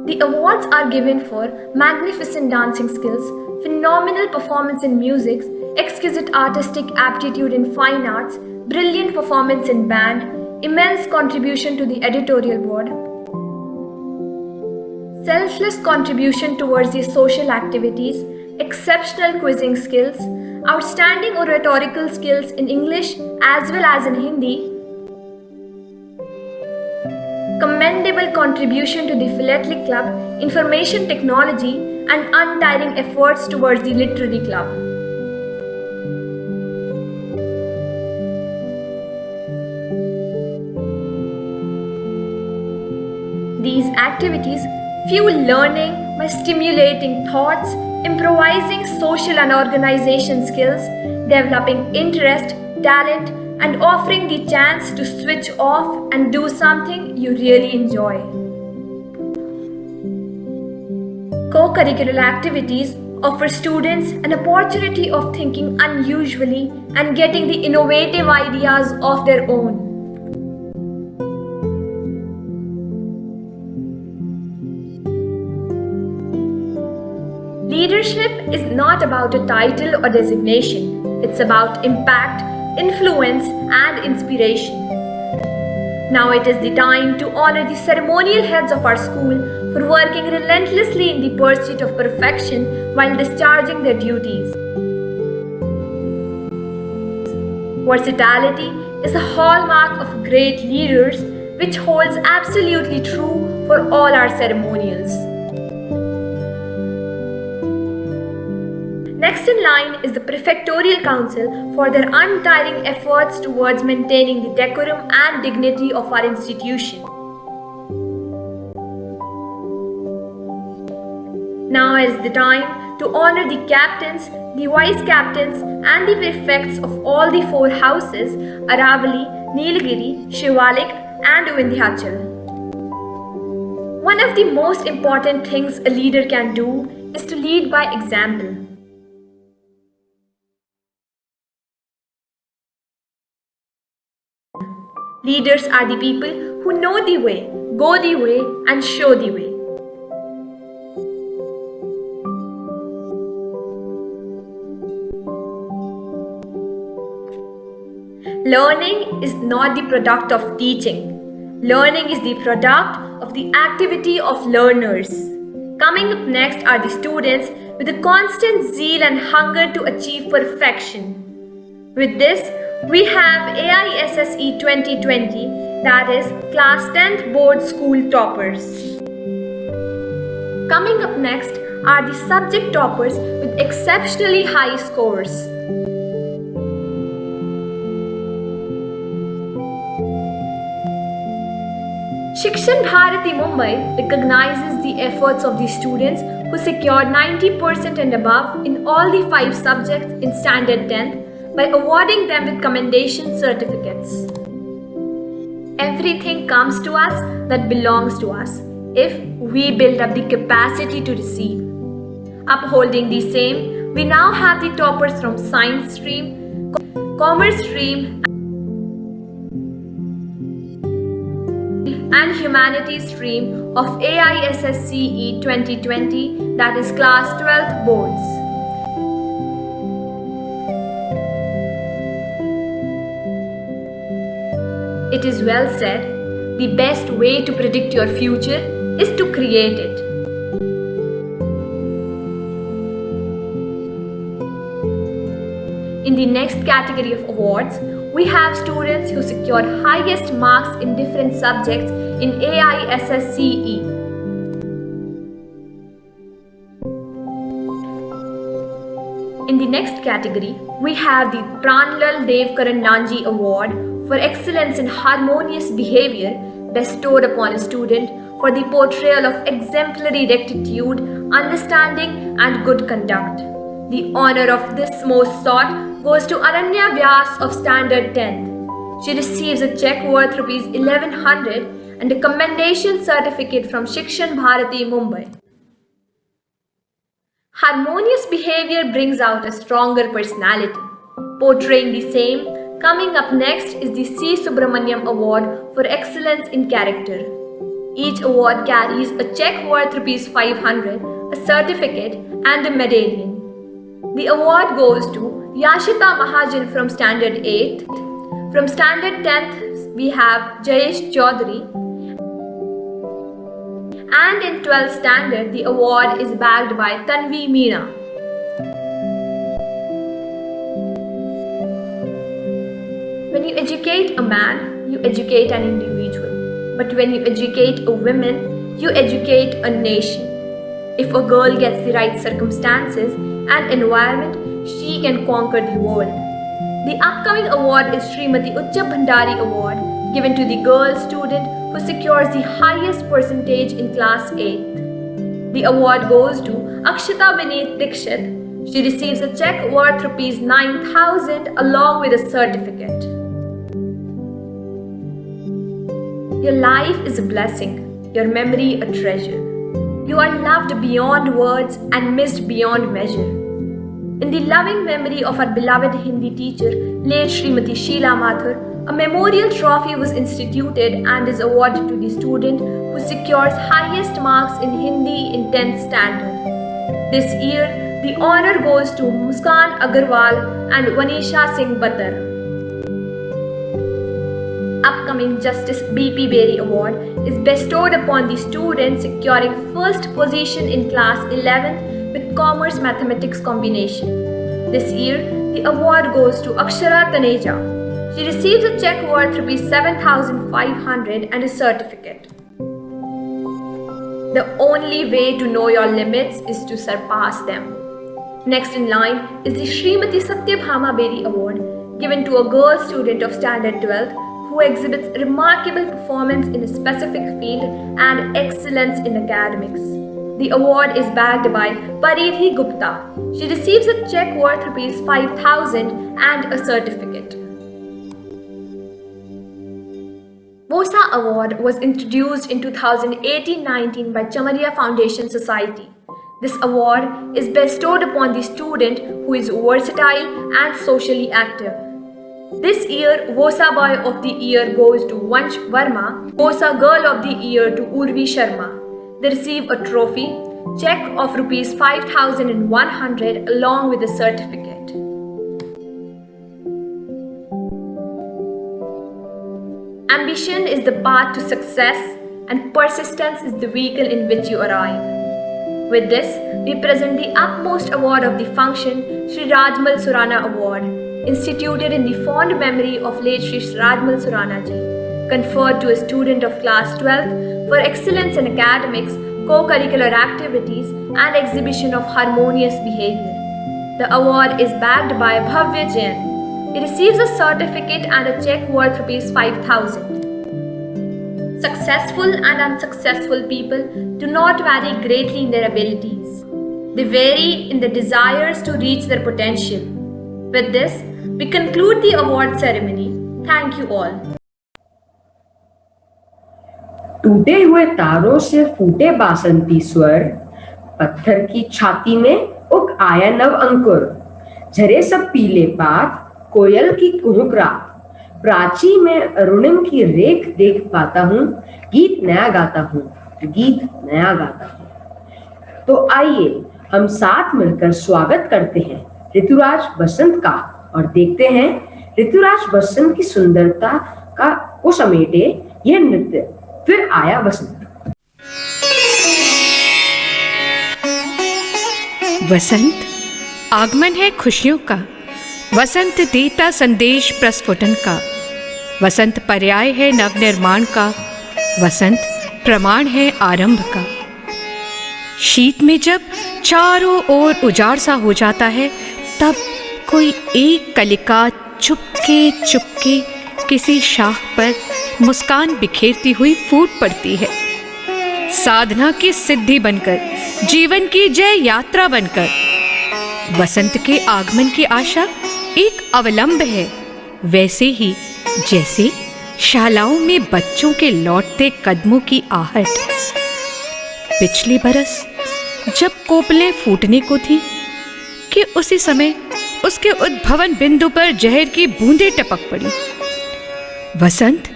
The awards are given for magnificent dancing skills, phenomenal performance in music, exquisite artistic aptitude in fine arts, brilliant performance in band, immense contribution to the editorial board, selfless contribution towards the social activities, exceptional quizzing skills, outstanding oratorical skills in English as well as in Hindi, commendable contribution to the Philatelic Club, information technology, and untiring efforts towards the literary club. These activities fuel learning by stimulating thoughts, improvising social and organization skills, developing interest, talent, and offering the chance to switch off and do something you really enjoy. Co-curricular activities offer students an opportunity of thinking unusually and getting the innovative ideas of their own. Leadership is not about a title or designation. It's about impact, influence, and inspiration. Now it is the time to honor the ceremonial heads of our school for working relentlessly in the pursuit of perfection while discharging their duties. Versatility is a hallmark of great leaders, which holds absolutely true for all our ceremonials. Next in line is the Prefectorial Council for their untiring efforts towards maintaining the decorum and dignity of our institution. Now is the time to honor the captains, the vice captains, and the prefects of all the 4 houses, Aravali, Nilgiri, Shivalik, and Vindhyachal. One of the most important things a leader can do is to lead by example. Leaders are the people who know the way, go the way, and show the way. Learning is not the product of teaching. Learning is the product of the activity of learners. Coming up next are the students with a constant zeal and hunger to achieve perfection. With this, we have AISSE 2020, that is Class 10th Board School Toppers. Coming up next are the subject toppers with exceptionally high scores. Shikshan Bharati Mumbai recognizes the efforts of the students who secured 90% and above in all the 5 subjects in Standard 10th by awarding them with commendation certificates. Everything comes to us that belongs to us if we build up the capacity to receive. Upholding the same, we now have the toppers from Science stream, Commerce stream, and Humanities stream of AISSCE 2020, that is Class 12th Boards. It is well said, the best way to predict your future is to create it. In the next category of awards, we have students who secured highest marks in different subjects in AISSCE. In the next category, we have the Pranlal Devkaran Nanji Award for excellence in harmonious behavior bestowed upon a student for the portrayal of exemplary rectitude, understanding, and good conduct. The honor of this most sought goes to Ananya Vyas of Standard 10th. She receives a check worth Rs 1100 and a commendation certificate from Shikshan Bharati Mumbai. Harmonious behavior brings out a stronger personality. Portraying the same, coming up next is the C. Subramaniam Award for Excellence in Character. Each award carries a check worth Rs 500, a certificate, and a medallion. The award goes to Yashita Mahajan from Standard 8th. From Standard 10th, we have Jayesh Chaudhary. And in 12th Standard, the award is bagged by Tanvi Meena. When you educate a man, you educate an individual. But when you educate a woman, you educate a nation. If a girl gets the right circumstances and environment, she can conquer the world. The upcoming award is Srimati Uchcha Bhandari Award, given to the girl student who secures the highest percentage in Class 8th. The award goes to Akshita Vineet Dikshit. She receives a check worth Rs 9,000 along with a certificate. Your life is a blessing, your memory a treasure. You are loved beyond words and missed beyond measure. In the loving memory of our beloved Hindi teacher, late Srimati Sheila Mathur, a memorial trophy was instituted and is awarded to the student who secures highest marks in Hindi in 10th standard. This year, the honor goes to Muskan Agarwal and Vanisha Singh Batar. Upcoming Justice B.P. Berry Award is bestowed upon the student securing first position in class 11th with Commerce Mathematics combination. This year, the award goes to Akshara Taneja. She receives a check worth ₹7,500 and a certificate. The only way to know your limits is to surpass them. Next in line is the Srimati Satyabhama Berry Award given to a girl student of Standard 12th who exhibits remarkable performance in a specific field and excellence in academics. The award is backed by Paridhi Gupta. She receives a check worth ₹5,000 and a certificate. VOSA Award was introduced in 2018-19 by Chamaria Foundation Society. This award is bestowed upon the student who is versatile and socially active. This year, VOSA Boy of the Year goes to Vansh Verma, VOSA Girl of the Year to Urvi Sharma. They receive a trophy, check of ₹5,100 along with a certificate. Ambition is the path to success and persistence is the vehicle in which you arrive. With this, we present the utmost award of the function, Shri Rajmal Surana Award, instituted in the fond memory of late Shri Rajmal Surana Ji, conferred to a student of class 12th for excellence in academics, co-curricular activities and exhibition of harmonious behavior. The award is backed by Bhavya Jain. He receives a certificate and a check worth ₹5,000. Successful and unsuccessful people do not vary greatly in their abilities. They vary in their desires to reach their potential. With this, we conclude the award ceremony. Thank you all. टूटे हुए तारों से फूटे बासंती स्वर, पत्थर की छाती में उग आया नव अंकुर, झरे सब पीले पात, कोयल की कुहुक रात, प्राची में अरुणिम की रेख देख पाता हूँ, गीत नया गाता हूँ, गीत नया गाता हूँ। तो आइए हम साथ मिलकर स्वागत करते हैं ऋतुराज बसंत का और देखते हैं ऋतुराज बसंत की सुंदरता का को समेटे यह नृत्य। फिर आया बसंत। वसंत आगमन है खुशियों का, वसंत देता संदेश प्रस्फुटन का, वसंत पर्याय है नवनिर्माण का, वसंत प्रमाण है आरंभ का। शीत में जब चारों ओर उजाड़ सा हो जाता है, तब कोई एक कलिका चुपके चुपके किसी शाख पर मुस्कान बिखेरती हुई फूट पड़ती है। साधना की सिद्धि बनकर, जीवन की जय यात्रा बनकर, वसंत के आगमन की आशा एक अवलंब है। वैसे ही जैसे शालाओं में बच्चों के लौटते कदमों की आहट। पिछले बरस जब कोपलें फूटने को थी कि उसी समय उसके उद्भवन बिंदु पर जहर की बूंदें टपक पड़ी। वसंत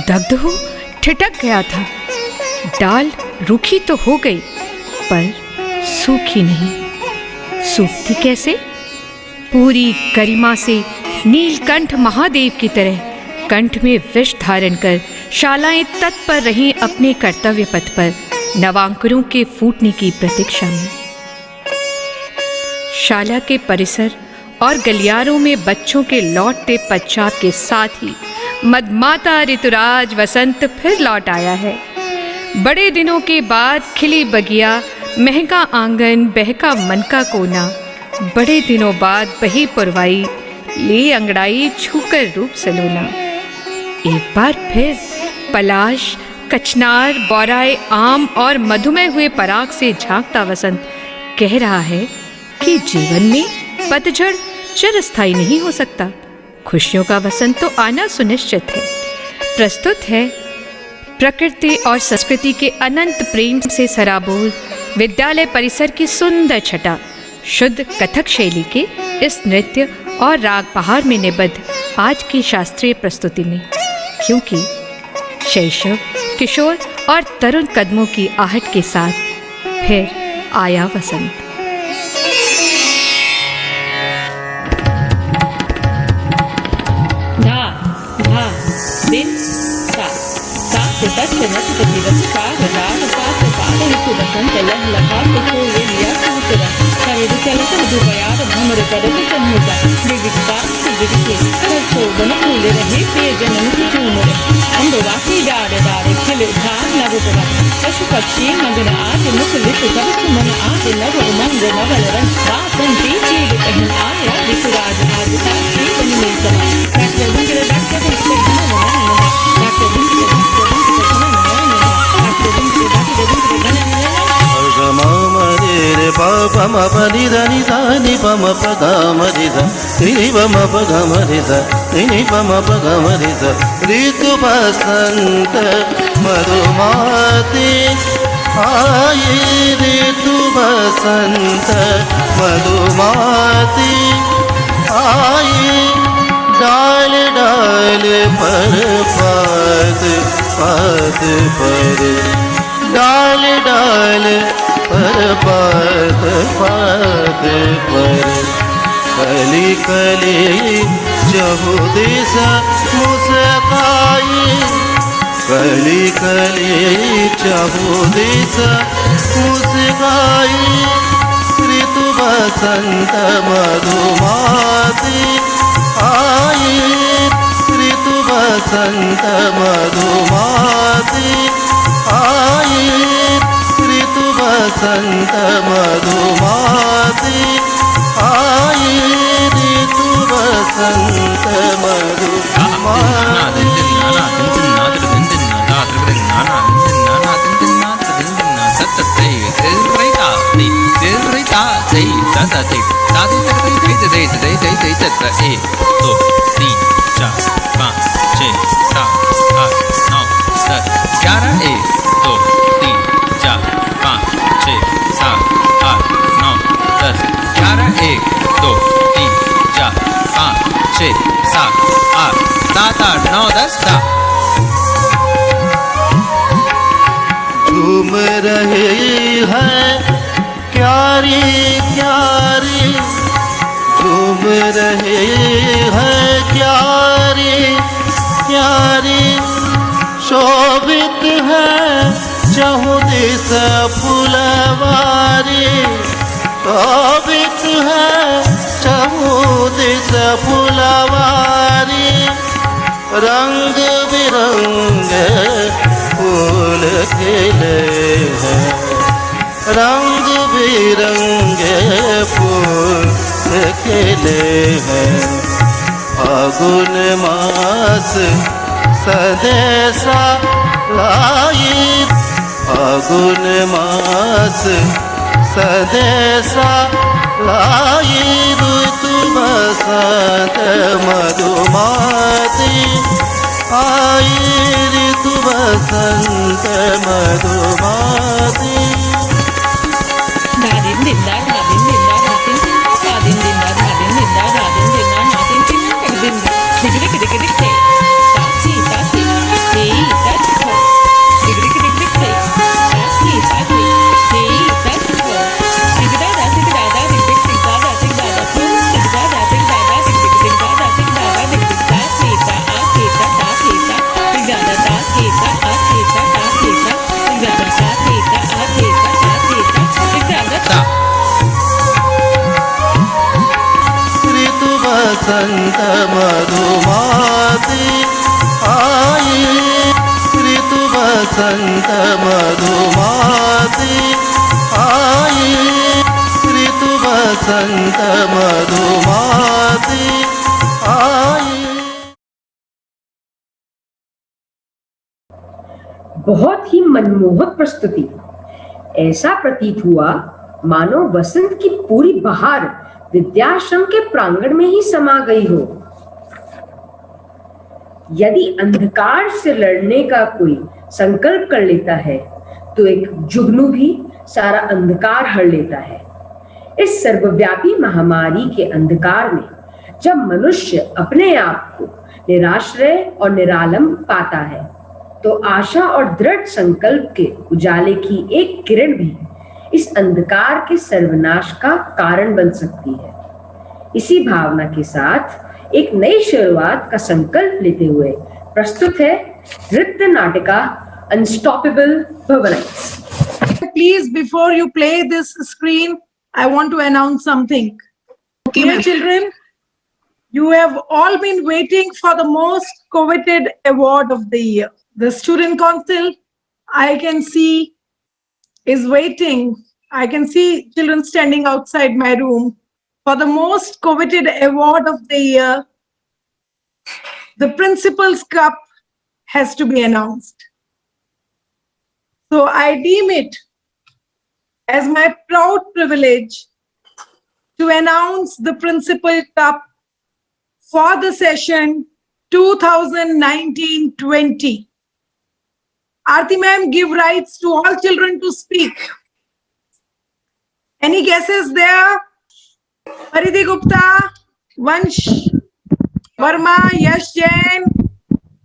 दग्ध हो ठिठक गया था। डाल रूखी तो हो गई, पर सूखी नहीं। सूखती कैसे? पूरी गरिमा से नीलकंठ महादेव की तरह कंठ में विष धारण कर शालाएं तत्पर रहीं अपने कर्तव्य पथ पर नवांकुरों के फूटने की प्रतीक्षा में। शाला के परिसर और गलियारों में बच्चों के लौटते पश्चात के साथ ही मदमाता ऋतुराज वसंत फिर लौट आया है। बड़े दिनों के बाद खिली बगिया, महका आंगन, बहका मन का कोना, बड़े दिनों बाद बही पुरवाई, ले अंगड़ाई छूकर रूप सलोना। एक बार फिर पलाश, कचनार, बौराए आम और मधुमेह हुए पराग से झांकता वसंत कह रहा है कि जीवन में पतझड़ चिरस्थायी नहीं हो सकता। खुशियों का वसंत तो आना सुनिश्चित है। प्रस्तुत है प्रकृति और संस्कृति के अनंत प्रेम से सराबोर विद्यालय परिसर की सुंदर छटा शुद्ध कथक शैली के इस नृत्य और राग बहार में निबद्ध आज की शास्त्रीय प्रस्तुति में, क्योंकि शैशव, किशोर और तरुण कदमों की आहट के साथ फिर आया वसंत। धा धा दिन सा सा से तच नच तति रच का रदा सा से पाद हितु बसंत लह लखा तो को ये लिया सूत्र शरीर चलत दुबयार भ्रमर करत चन्मुजा विविधता विविधे कर सो बन फूल रहे पे जनन की झूमर हम वासी डार डार खिल धान नव पवा पशु पक्षी मगन आज मुख लिप सब सुमन आज नव उमंग नवल रंग वासंती चीर कहन आया विसुराज आज साक्षी बन में समा डॉक्टर बिंद्र पम पनि धनि धनि पम प ग म रि ध नि पम प ग म रि ध नि पम प ग म रि ध ऋतु बसंत मधुमाती आए ऋतु बसंत मधुमाती आए डाल डाल पर पात पात पर डाल डाल पर पात पात पर कली कली जहु दिस मुस्काई कली कली जहु दिस मुस्काई ऋतु बसंत मधुमाती आई ऋतु बसंत मधुमाती आई ऋतु बसंत मधुमाती आई ऋतु बसंत मधुमाती झूम रही है क्यारी क्यारी झूम रही है क्यारी क्यारी शोभित है चहुदिस फुलवारी शोभित है चहुदिस फुलवारी रंग बिरंगे फूल खिले हैं रंग बिरंगे फूल खिले हैं फागुन मास सदेसा लाई फागुन मास सदेसा लाई ऋतु बसंत मधुमाती आई ऋतु बसंत मधुमाती धादिन दिंदा धादिन दिंदा धादिन धादिन दिंदा धादिन दिंदा धादिन दिंदा नादिन चिन्ना कर दिन डिगडिग डिगडिग थे ताची ताची हे ताची हो डिगडिग डिगडिग थे ताची ताची हे ताची हो डिगदा दासी दादा डिगडिग दादा दादा तो डिगदा दासी दादा डिगडिग दादा डिगडिग ताची ता आके ता ताची ता डिगदा ताची ता आके ता ताची ता डिगदा ताची ता आके ता ताची ता डिगदा ता ऋतु बसंत मधुमाती आई ऋतु बसंत मधुमाती आई ऋतु बसंत मधुमाती आई। बहुत ही मनमोहक प्रस्तुति। ऐसा प्रतीत हुआ मानो वसंत की पूरी बहार विद्याश्रम के प्रांगण में ही समा गई हो। यदि अंधकार से लड़ने का कोई संकल्प कर लेता है तो एक जुगनू भी सारा अंधकार हर लेता है। इस सर्वव्यापी महामारी के अंधकार में जब मनुष्य अपने आप को निराश्रय और निरालंब पाता है तो आशा और दृढ़ संकल्प के उजाले की एक किरण भी इस अंधकार के सर्वनाश का कारण बन सकती है। इसी भावना के साथ एक नई शुरुआत का संकल्प लेते हुए प्रस्तुत है नृत्य नाटिका unstoppable भवनाइट्स। Please, before you play this screen, I want to announce something. Dear children, you have all been waiting for the most coveted award of the year. The Student Council, I can see, is waiting. I can see children standing outside my room for the most coveted award of the year. The Principal's Cup has to be announced. So I deem it as my proud privilege to announce the Principal Cup for the session 2019-20. Aarti ma'am, give rights to all children to speak. Any guesses there? Pariti Gupta, Vansh Verma, Yash Jain,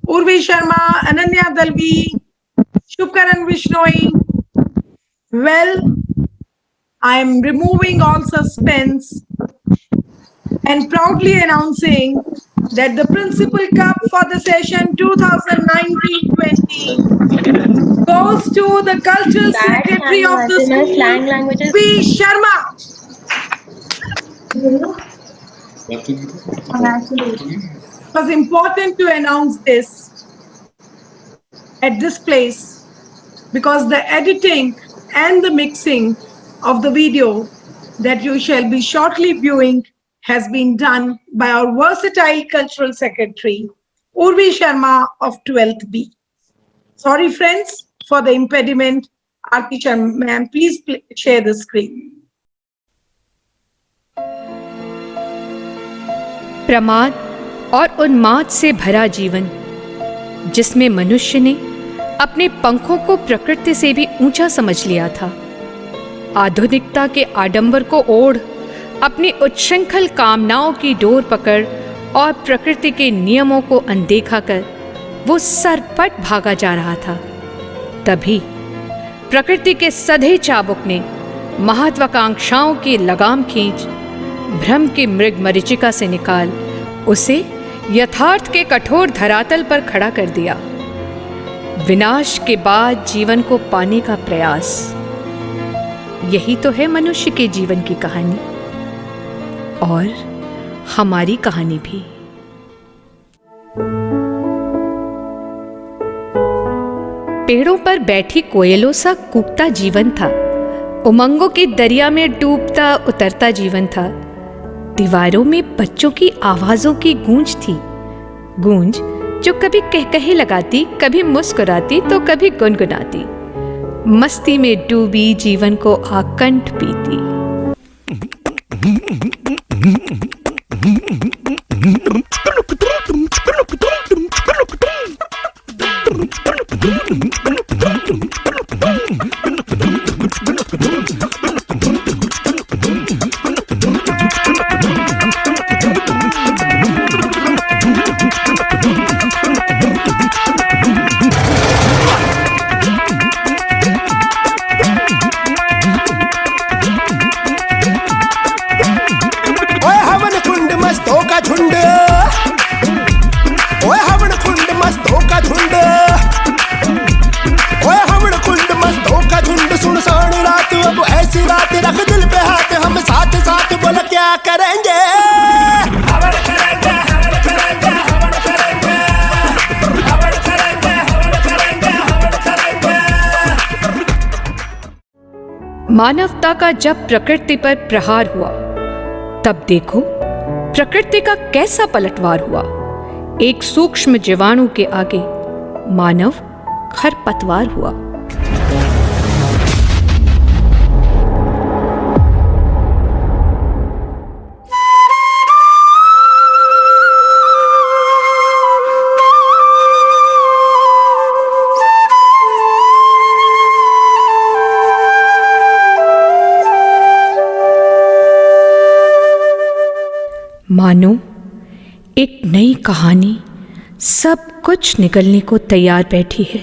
Urvi Sharma, Ananya Dalvi, Shubkaran Vishnoi. Well, I am removing all suspense and proudly announcing that the Principal Cup for the session 2019-20 goes to the Cultural Secretary of the school, P. Sharma. It was important to announce this at this place because the editing and the mixing of the video that you shall be shortly viewing has been done by our versatile cultural secretary, Urvi Sharma of 12th B. Sorry friends for the impediment. Aarti Sharma ma'am, please share the screen. प्रमाद और उन्माद से भरा जीवन जिसमें मनुष्य ने अपने पंखों को प्रकृति से भी ऊंचा समझ लिया था, आधुनिकता के आडंबर को ओढ़ अपनी उच्छृंखल कामनाओं की डोर पकड़ और प्रकृति के नियमों को अनदेखा कर वो सरपट भागा जा रहा था। तभी प्रकृति के सधे चाबुक ने महत्वाकांक्षाओं की लगाम खींच भ्रम की मृग मरीचिका से निकाल उसे यथार्थ के कठोर धरातल पर खड़ा कर दिया। विनाश के बाद जीवन को पाने का प्रयास, यही तो है मनुष्य के जीवन की कहानी और हमारी कहानी भी। पेड़ों पर बैठी कोयलों सा कूकता जीवन था, उमंगों की दरिया में डूबता उतरता जीवन था। दीवारों में बच्चों की आवाजों की गूंज थी, गूंज जो कभी कहकहे लगाती, कभी मुस्कुराती तो कभी गुनगुनाती, मस्ती में डूबी जीवन को आकंठ पीती। मानवता का जब प्रकृति पर प्रहार हुआ तब देखो प्रकृति का कैसा पलटवार हुआ। एक सूक्ष्म जीवाणु के आगे मानव खरपतवार हुआ। मानो एक नई कहानी सब कुछ निकलने को तैयार बैठी है।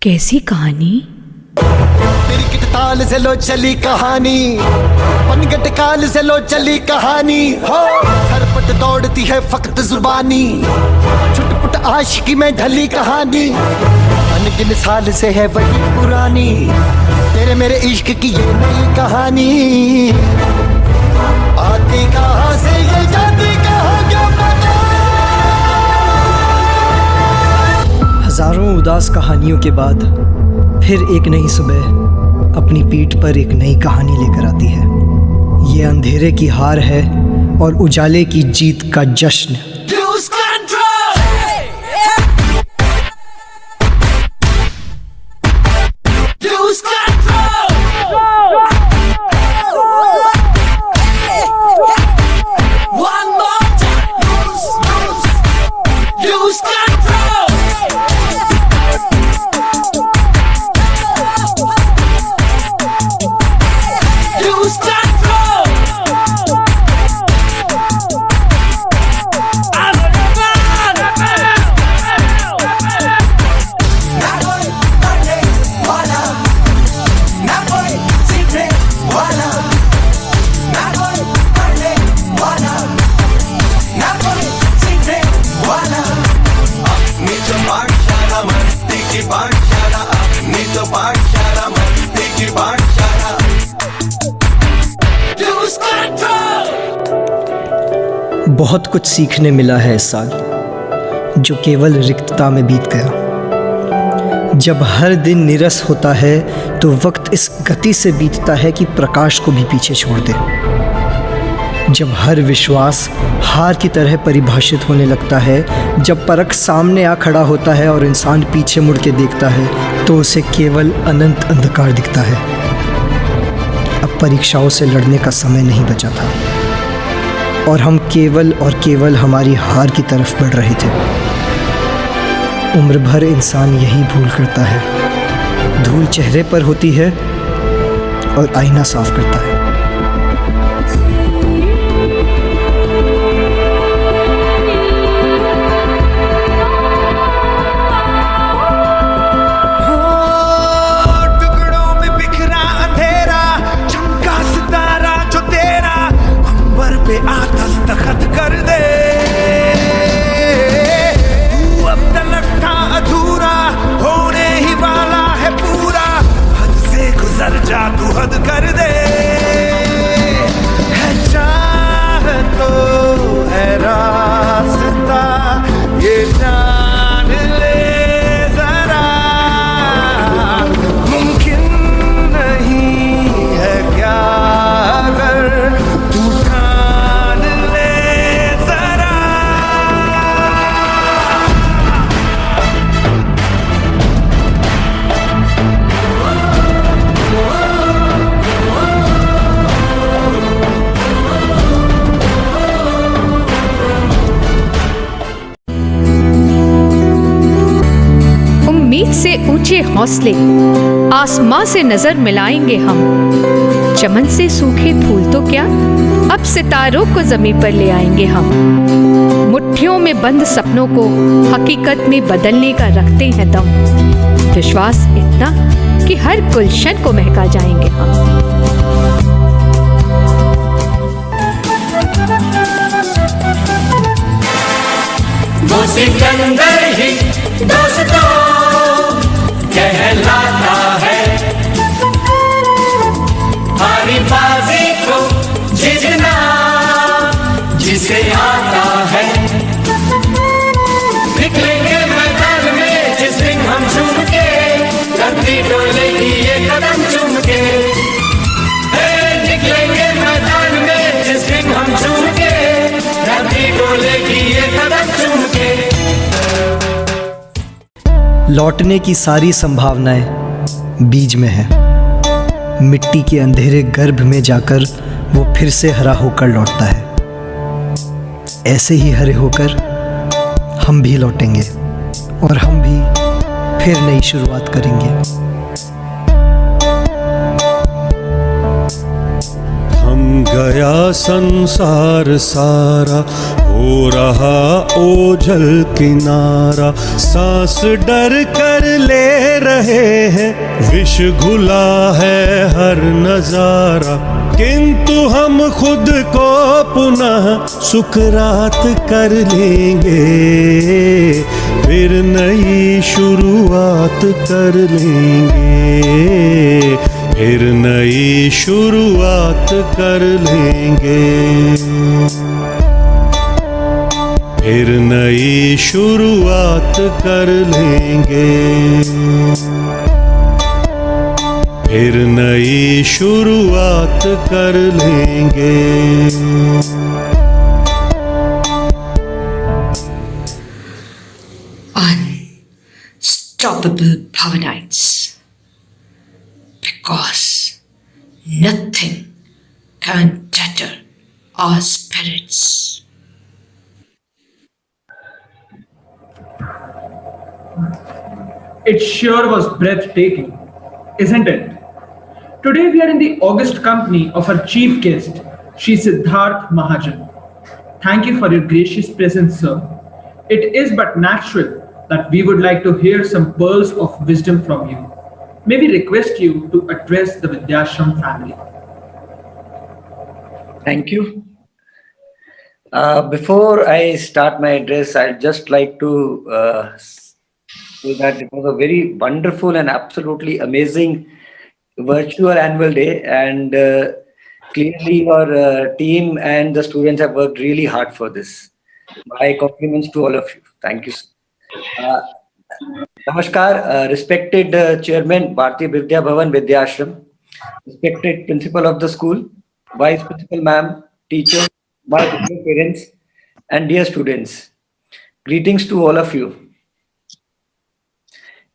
कैसी कहानी? तिरकिट ताल से लो चली कहानी, पनगट काल से लो चली कहानी हो। सरपट दौड़ती है फकत जुबानी, छुटपुट आशिकी में ढली कहानी। अनगिन साल से है वही पुरानी, तेरे मेरे इश्क की ये नई कहानी। आती कहाँ से ये जाती कहाँ क्या पता। हजारों उदास कहानियों के बाद फिर एक नई सुबह अपनी पीठ पर एक नई कहानी लेकर आती है। ये अंधेरे की हार है और उजाले की जीत का जश्न। बहुत कुछ सीखने मिला है इस साल, जो केवल रिक्तता में बीत गया। जब हर दिन नीरस होता है तो वक्त इस गति से बीतता है कि प्रकाश को भी पीछे छोड़ दे। जब हर विश्वास हार की तरह परिभाषित होने लगता है, जब परख सामने आ खड़ा होता है और इंसान पीछे मुड़ के देखता है तो उसे केवल अनंत अंधकार दिखता है। अब परीक्षाओं से लड़ने का समय नहीं बचा था और हम केवल और केवल हमारी हार की तरफ बढ़ रहे थे। उम्र भर इंसान यही भूल करता है। धूल चेहरे पर होती है और आईना साफ करता है। टुकड़ों में बिखरा अंधेरा, चमका सितारा जो तेरा, अंबर पे आता दस्तखत कर दे। तू अब तलक था अधूरा, होने ही वाला है पूरा। हद से गुजर जा तू हद कर दे। है चाह तो है रास्ता, ये जान ले जरा। मुमकिन नहीं है क्या अगर तू ठान ले जरा। उम्मीद से ऊंचे हौसले, आसमां से नजर मिलाएंगे हम। चमन से सूखे फूल तो क्या, अब सितारों को जमीन पर ले आएंगे हम। मुट्ठियों में बंद सपनों को हकीकत में बदलने का रखते हैं दम। विश्वास इतना कि हर गुलशन को महका जाएंगे हम। वो सिकंदर ही दोस्तों कहलाता है, हारी बाजी को जीतना जिसे आता है। निकलेंगे मैदान में जिस दिन हम झूम के, धरती डोलेगी ये कदम चूम के। निकलेंगे मैदान में जिस दिन हम झूम के, धरती डोलेगी ये कदम चूम के। लौटने की सारी संभावनाएं बीज में है। मिट्टी के अंधेरे गर्भ में जाकर वो फिर से हरा होकर लौटता है। ऐसे ही हरे होकर हम भी लौटेंगे और हम भी फिर नई शुरुआत करेंगे। गया संसार सारा, हो रहा ओझल किनारा। सांस डर कर ले रहे हैं, विष घुला है हर नजारा। किंतु हम खुद को पुनः सुकरात कर लेंगे, फिर नई शुरुआत कर लेंगे, फिर नई शुरुआत कर लेंगे, फिर नई शुरुआत कर लेंगे, फिर नई शुरुआत कर लेंगे। Unstoppable Bhavanites, because nothing can deter our spirits. It sure was breathtaking, isn't it? Today we are in the august company of our chief guest, Shri Siddharth Mahajan. Thank you for your gracious presence, sir. It is but natural that we would like to hear some pearls of wisdom from you. May we request you to address the Vidyashram family. Thank you. Before I start my address, I'd just like to say that it was a very wonderful and absolutely amazing virtual annual day, and clearly your team and the students have worked really hard for this. My compliments to all of you. Thank you. Namaskar, respected Chairman Bharatiya Vidya Bhavan Vidyashram, respected Principal of the school, Vice Principal Ma'am, teachers, my dear parents, and dear students. Greetings to all of you.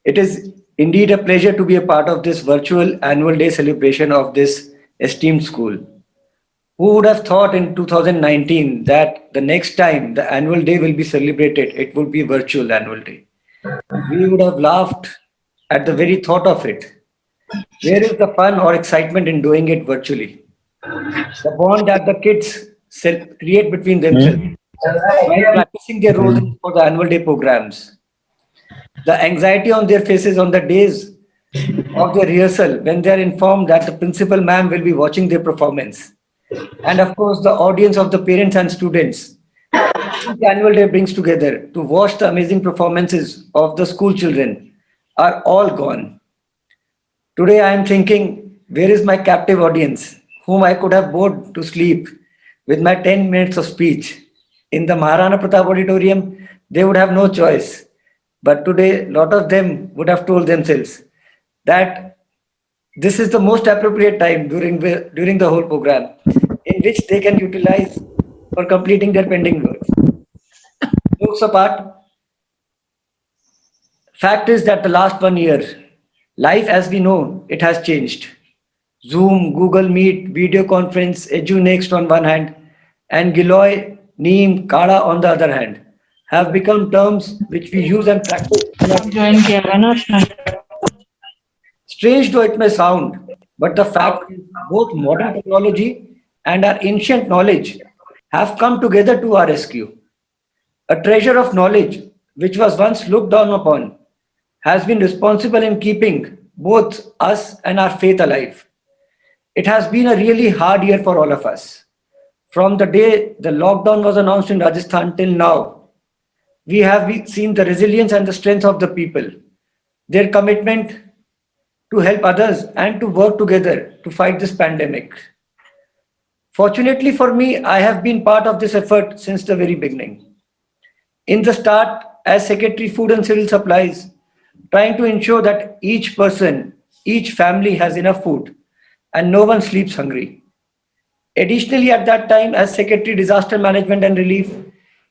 It is indeed a pleasure to be a part of this virtual annual day celebration of this esteemed school. Who would have thought in 2019 that the next time the annual day will be celebrated, it would be virtual annual day. We would have laughed at the very thought of it. Where is the fun or excitement in doing it virtually? The bond that the kids create between themselves while practicing their roles for the annual day programs. The anxiety on their faces on the days of their rehearsal when they are informed that the principal ma'am will be watching their performance. And of course, the audience of the parents and students the annual day brings together to watch the amazing performances of the school children are all gone. Today I am thinking, where is my captive audience whom I could have bored to sleep with my 10 minutes of speech? In the Maharana Pratap Auditorium, they would have no choice. But today, a lot of them would have told themselves that this is the most appropriate time during the whole program in which they can utilize for completing their pending works. Jokes apart, fact is that the last 1 year, life as we know, it has changed. Zoom, Google Meet, video conference, EduNext on one hand, and Giloy, Neem, Kada on the other hand, have become terms which we use and practice. Strange though it may sound, but the fact is both modern technology and our ancient knowledge have come together to our rescue. A treasure of knowledge which was once looked down upon has been responsible in keeping both us and our faith alive. It has been a really hard year for all of us. From the day the lockdown was announced in Rajasthan till now, we have seen the resilience and the strength of the people, their commitment to help others and to work together to fight this pandemic. Fortunately for me, I have been part of this effort since the very beginning. In the start, as Secretary Food and Civil Supplies, trying to ensure that each person, each family has enough food and no one sleeps hungry. Additionally, at that time, as Secretary Disaster Management and Relief,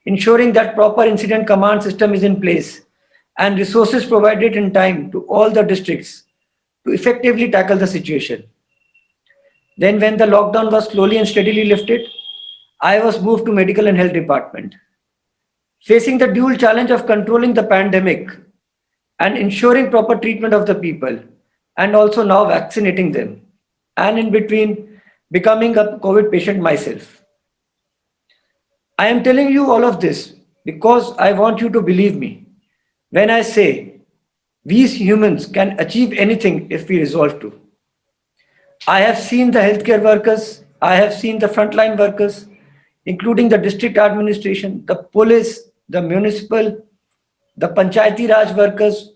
ensuring that proper incident command system is in place and resources provided in time to all the districts to effectively tackle the situation. Then when the lockdown was slowly and steadily lifted, I was moved to Medical and Health Department. Facing the dual challenge of controlling the pandemic and ensuring proper treatment of the people, and also now vaccinating them. And in between, becoming a COVID patient myself. I am telling you all of this because I want you to believe me when I say we humans can achieve anything if we resolve to. I have seen the healthcare workers, I have seen the frontline workers, including the district administration, the police, the municipal, the Panchayati Raj workers,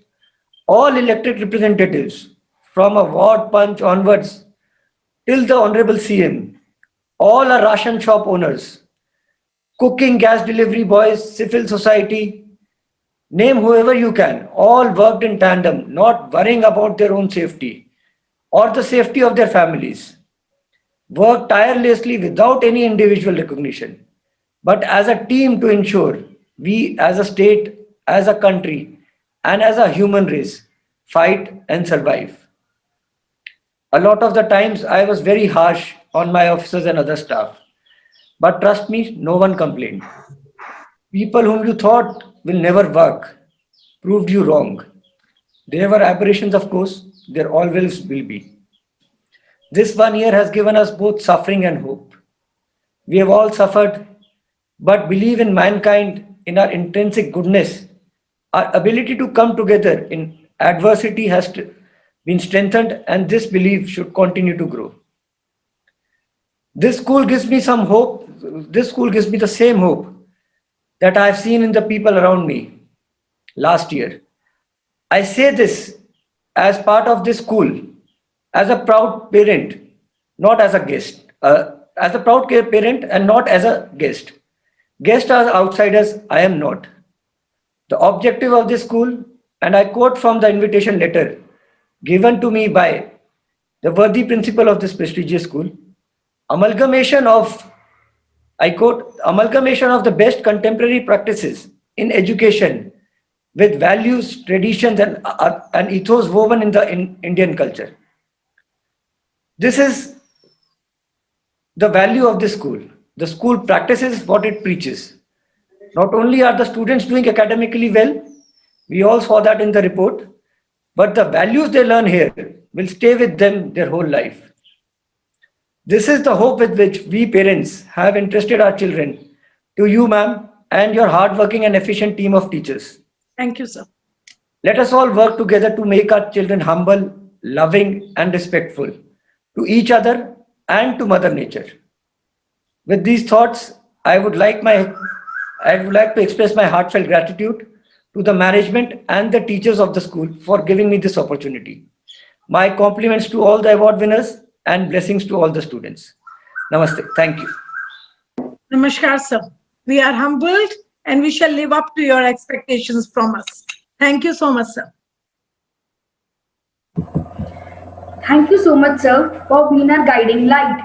all elected representatives from a ward punch onwards till the Honorable CM, all are ration shop owners, cooking gas delivery boys, civil society, name whoever you can, all worked in tandem, not worrying about their own safety or the safety of their families. Worked tirelessly without any individual recognition, but as a team to ensure we as a state, as a country, and as a human race fight and survive. A lot of the times I was very harsh on my officers and other staff, but trust me, no one complained. People whom you thought will never work proved you wrong. There were aberrations, of course, there always will be. This 1 year has given us both suffering and hope. We have all suffered, but believe in mankind, in our intrinsic goodness. Our ability to come together in adversity has been strengthened, and this belief should continue to grow. This school gives me some hope. This school gives me the same hope that I have seen in the people around me last year. I say this as part of this school, as a proud parent, not as a guest. As a proud parent and not as a guest. Guests are outsiders, I am not. The objective of this school, and I quote from the invitation letter given to me by the worthy principal of this prestigious school, amalgamation of, I quote, amalgamation of the best contemporary practices in education with values, traditions, and ethos woven in the Indian culture. This is the value of this school. The school practices what it preaches. Not only are the students doing academically well, we all saw that in the report, but the values they learn here will stay with them their whole life. This is the hope with which we parents have entrusted our children to you, ma'am, and your hardworking and efficient team of teachers. Thank you, sir. Let us all work together to make our children humble, loving, and respectful to each other and to Mother Nature. With these thoughts, I would like to express my heartfelt gratitude to the management and the teachers of the school for giving me this opportunity. My compliments to all the award winners and blessings to all the students. Namaste. Thank you. Namaskar, sir. We are humbled and we shall live up to your expectations from us. Thank you so much, sir. Thank you so much, sir, for being our guiding light.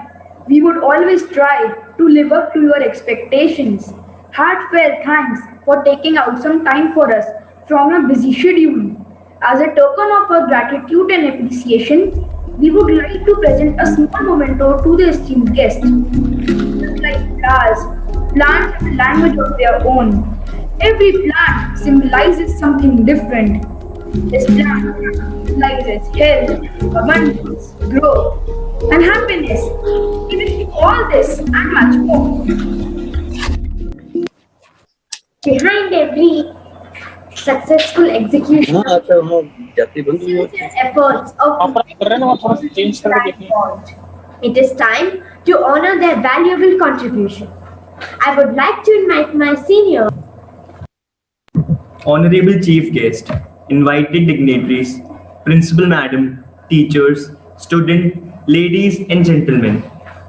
We would always try to live up to your expectations. Heartfelt thanks for taking out some time for us from your busy schedule. As a token of our gratitude and appreciation, we would like to present a small memento to the esteemed guest. Just like flowers, plants have a language of their own. Every plant symbolizes something different. This plant symbolizes health, abundance, growth, and happiness. We wish you all this and much more. Behind every successful execution of sincere efforts of it is time to honor their valuable contribution. I would like to invite my senior Honorable Chief Guest, invited dignitaries, Principal Madam, teachers, students, ladies and gentlemen.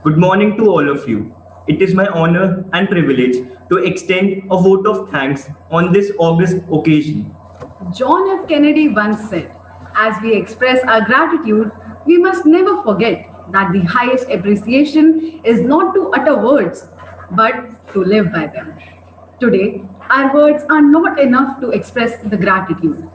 Good morning to all of you. It is my honor and privilege to extend a vote of thanks on this august occasion. John F. Kennedy once said, as we express our gratitude, we must never forget that the highest appreciation is not to utter words, but to live by them. Today, our words are not enough to express the gratitude.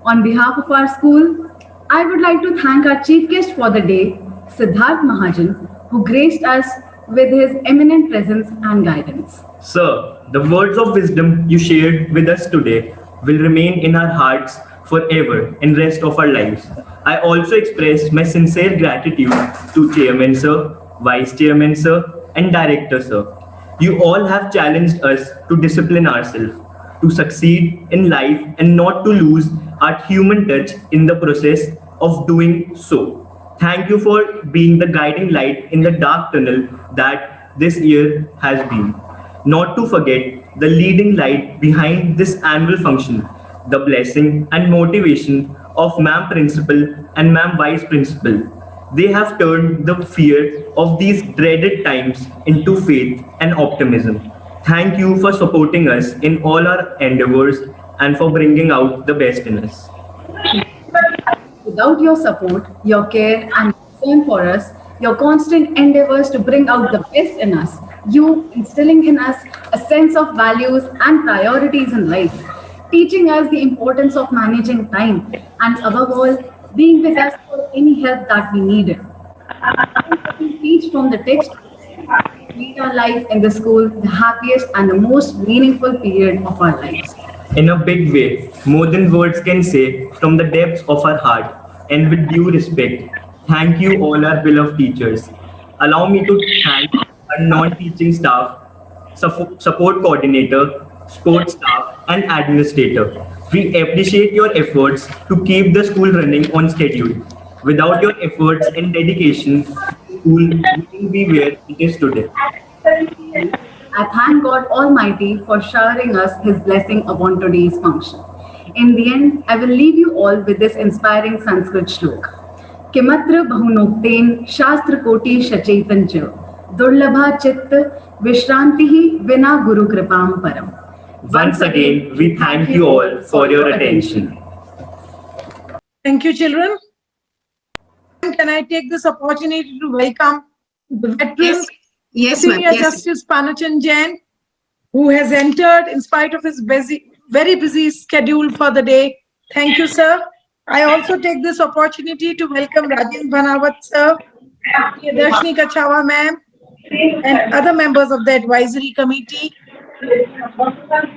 On behalf of our school, I would like to thank our chief guest for the day, Siddharth Mahajan, who graced us with his eminent presence and guidance. Sir, the words of wisdom you shared with us today will remain in our hearts forever and rest of our lives. I also express my sincere gratitude to Chairman Sir, Vice Chairman Sir, and Director Sir. You all have challenged us to discipline ourselves, to succeed in life and not to lose our human touch in the process of doing so. Thank you for being the guiding light in the dark tunnel that this year has been. Not to forget the leading light behind this annual function, the blessing and motivation of Ma'am Principal and Ma'am Vice Principal. They have turned the fear of these dreaded times into faith and optimism. Thank you for supporting us in all our endeavors and for bringing out the best in us. Without your support, your care and concern for us, your constant endeavors to bring out the best in us, you instilling in us a sense of values and priorities in life, teaching us the importance of managing time, and above all, being with us for any help that we needed. We teach from the text, made our life in the school the happiest and the most meaningful period of our lives. In a big way, more than words can say, from the depths of our heart and with due respect, thank you all our beloved teachers. Allow me to thank our non-teaching staff, support coordinator, sports staff and administrator. We appreciate your efforts to keep the school running on schedule. Without your efforts and dedication, the school wouldn't be where it is today. I thank God Almighty for showering us His blessing upon today's function. In the end, I will leave you all with this inspiring Sanskrit shloka. Kimatra bahunokten shastra koti shachetancha durlabha chitta vishrantihi vina guru kripam param. Once again, we thank you all for your attention. Thank you, children. Can I take this opportunity to welcome the veteran Yes, ma'am. Senior Yes. Justice Panachan Jain, who has entered in spite of his very busy schedule for the day. Thank you, sir. I also take this opportunity to welcome Rajen Bhanawat, sir, Darshni Kachawa, ma'am, and other members of the advisory committee,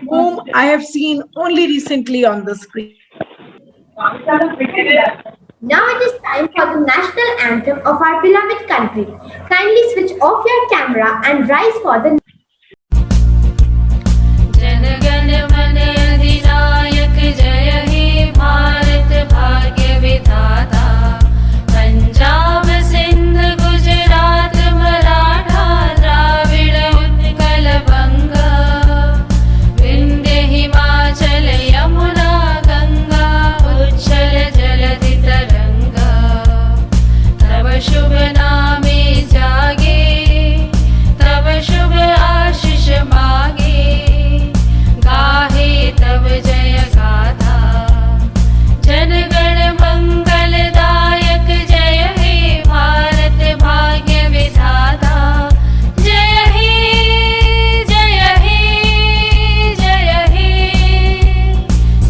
whom I have seen only recently on the screen. Now it is time for the national anthem of our beloved country. Kindly switch off your camera and rise for the Jana Gana मन अधिनायक जय हे भारत भाग्य विधाता पंजाब सिंध गुजरात मराठा द्राविड़ उत्कल बंग विंध्य हिमाचल यमुना गंगा उच्छल जलधि तरंग तब शुभ नामे जागे तब शुभ आशीष मागे गाहे तब जय गाथा जन गण मंगलदायक जय हे भारत भाग्य विधाता जय हे जय हे जय हे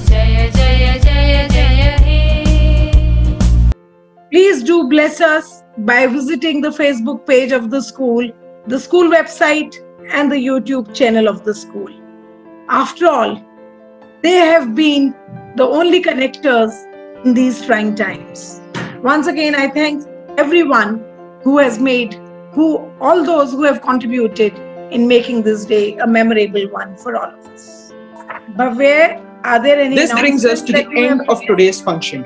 जय जय जय जय हे. Please do bless us by visiting the Facebook page of the school website, and the YouTube channel of the school. After all, they have been the only connectors in these trying times. Once again, I thank everyone who has all those who have contributed in making this day a memorable one for all of us. Bhavya, are there any This brings us to the announcements that you end have- of today's function.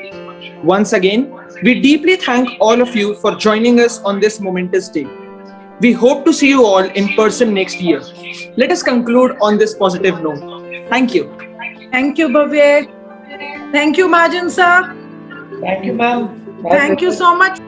Once again, we deeply thank all of you for joining us on this momentous day. We hope to see you all in person next year. Let us conclude on this positive note. Thank you. Thank you, Bhavya. Thank you, Majan sir. Thank you, ma'am. Thank you so much.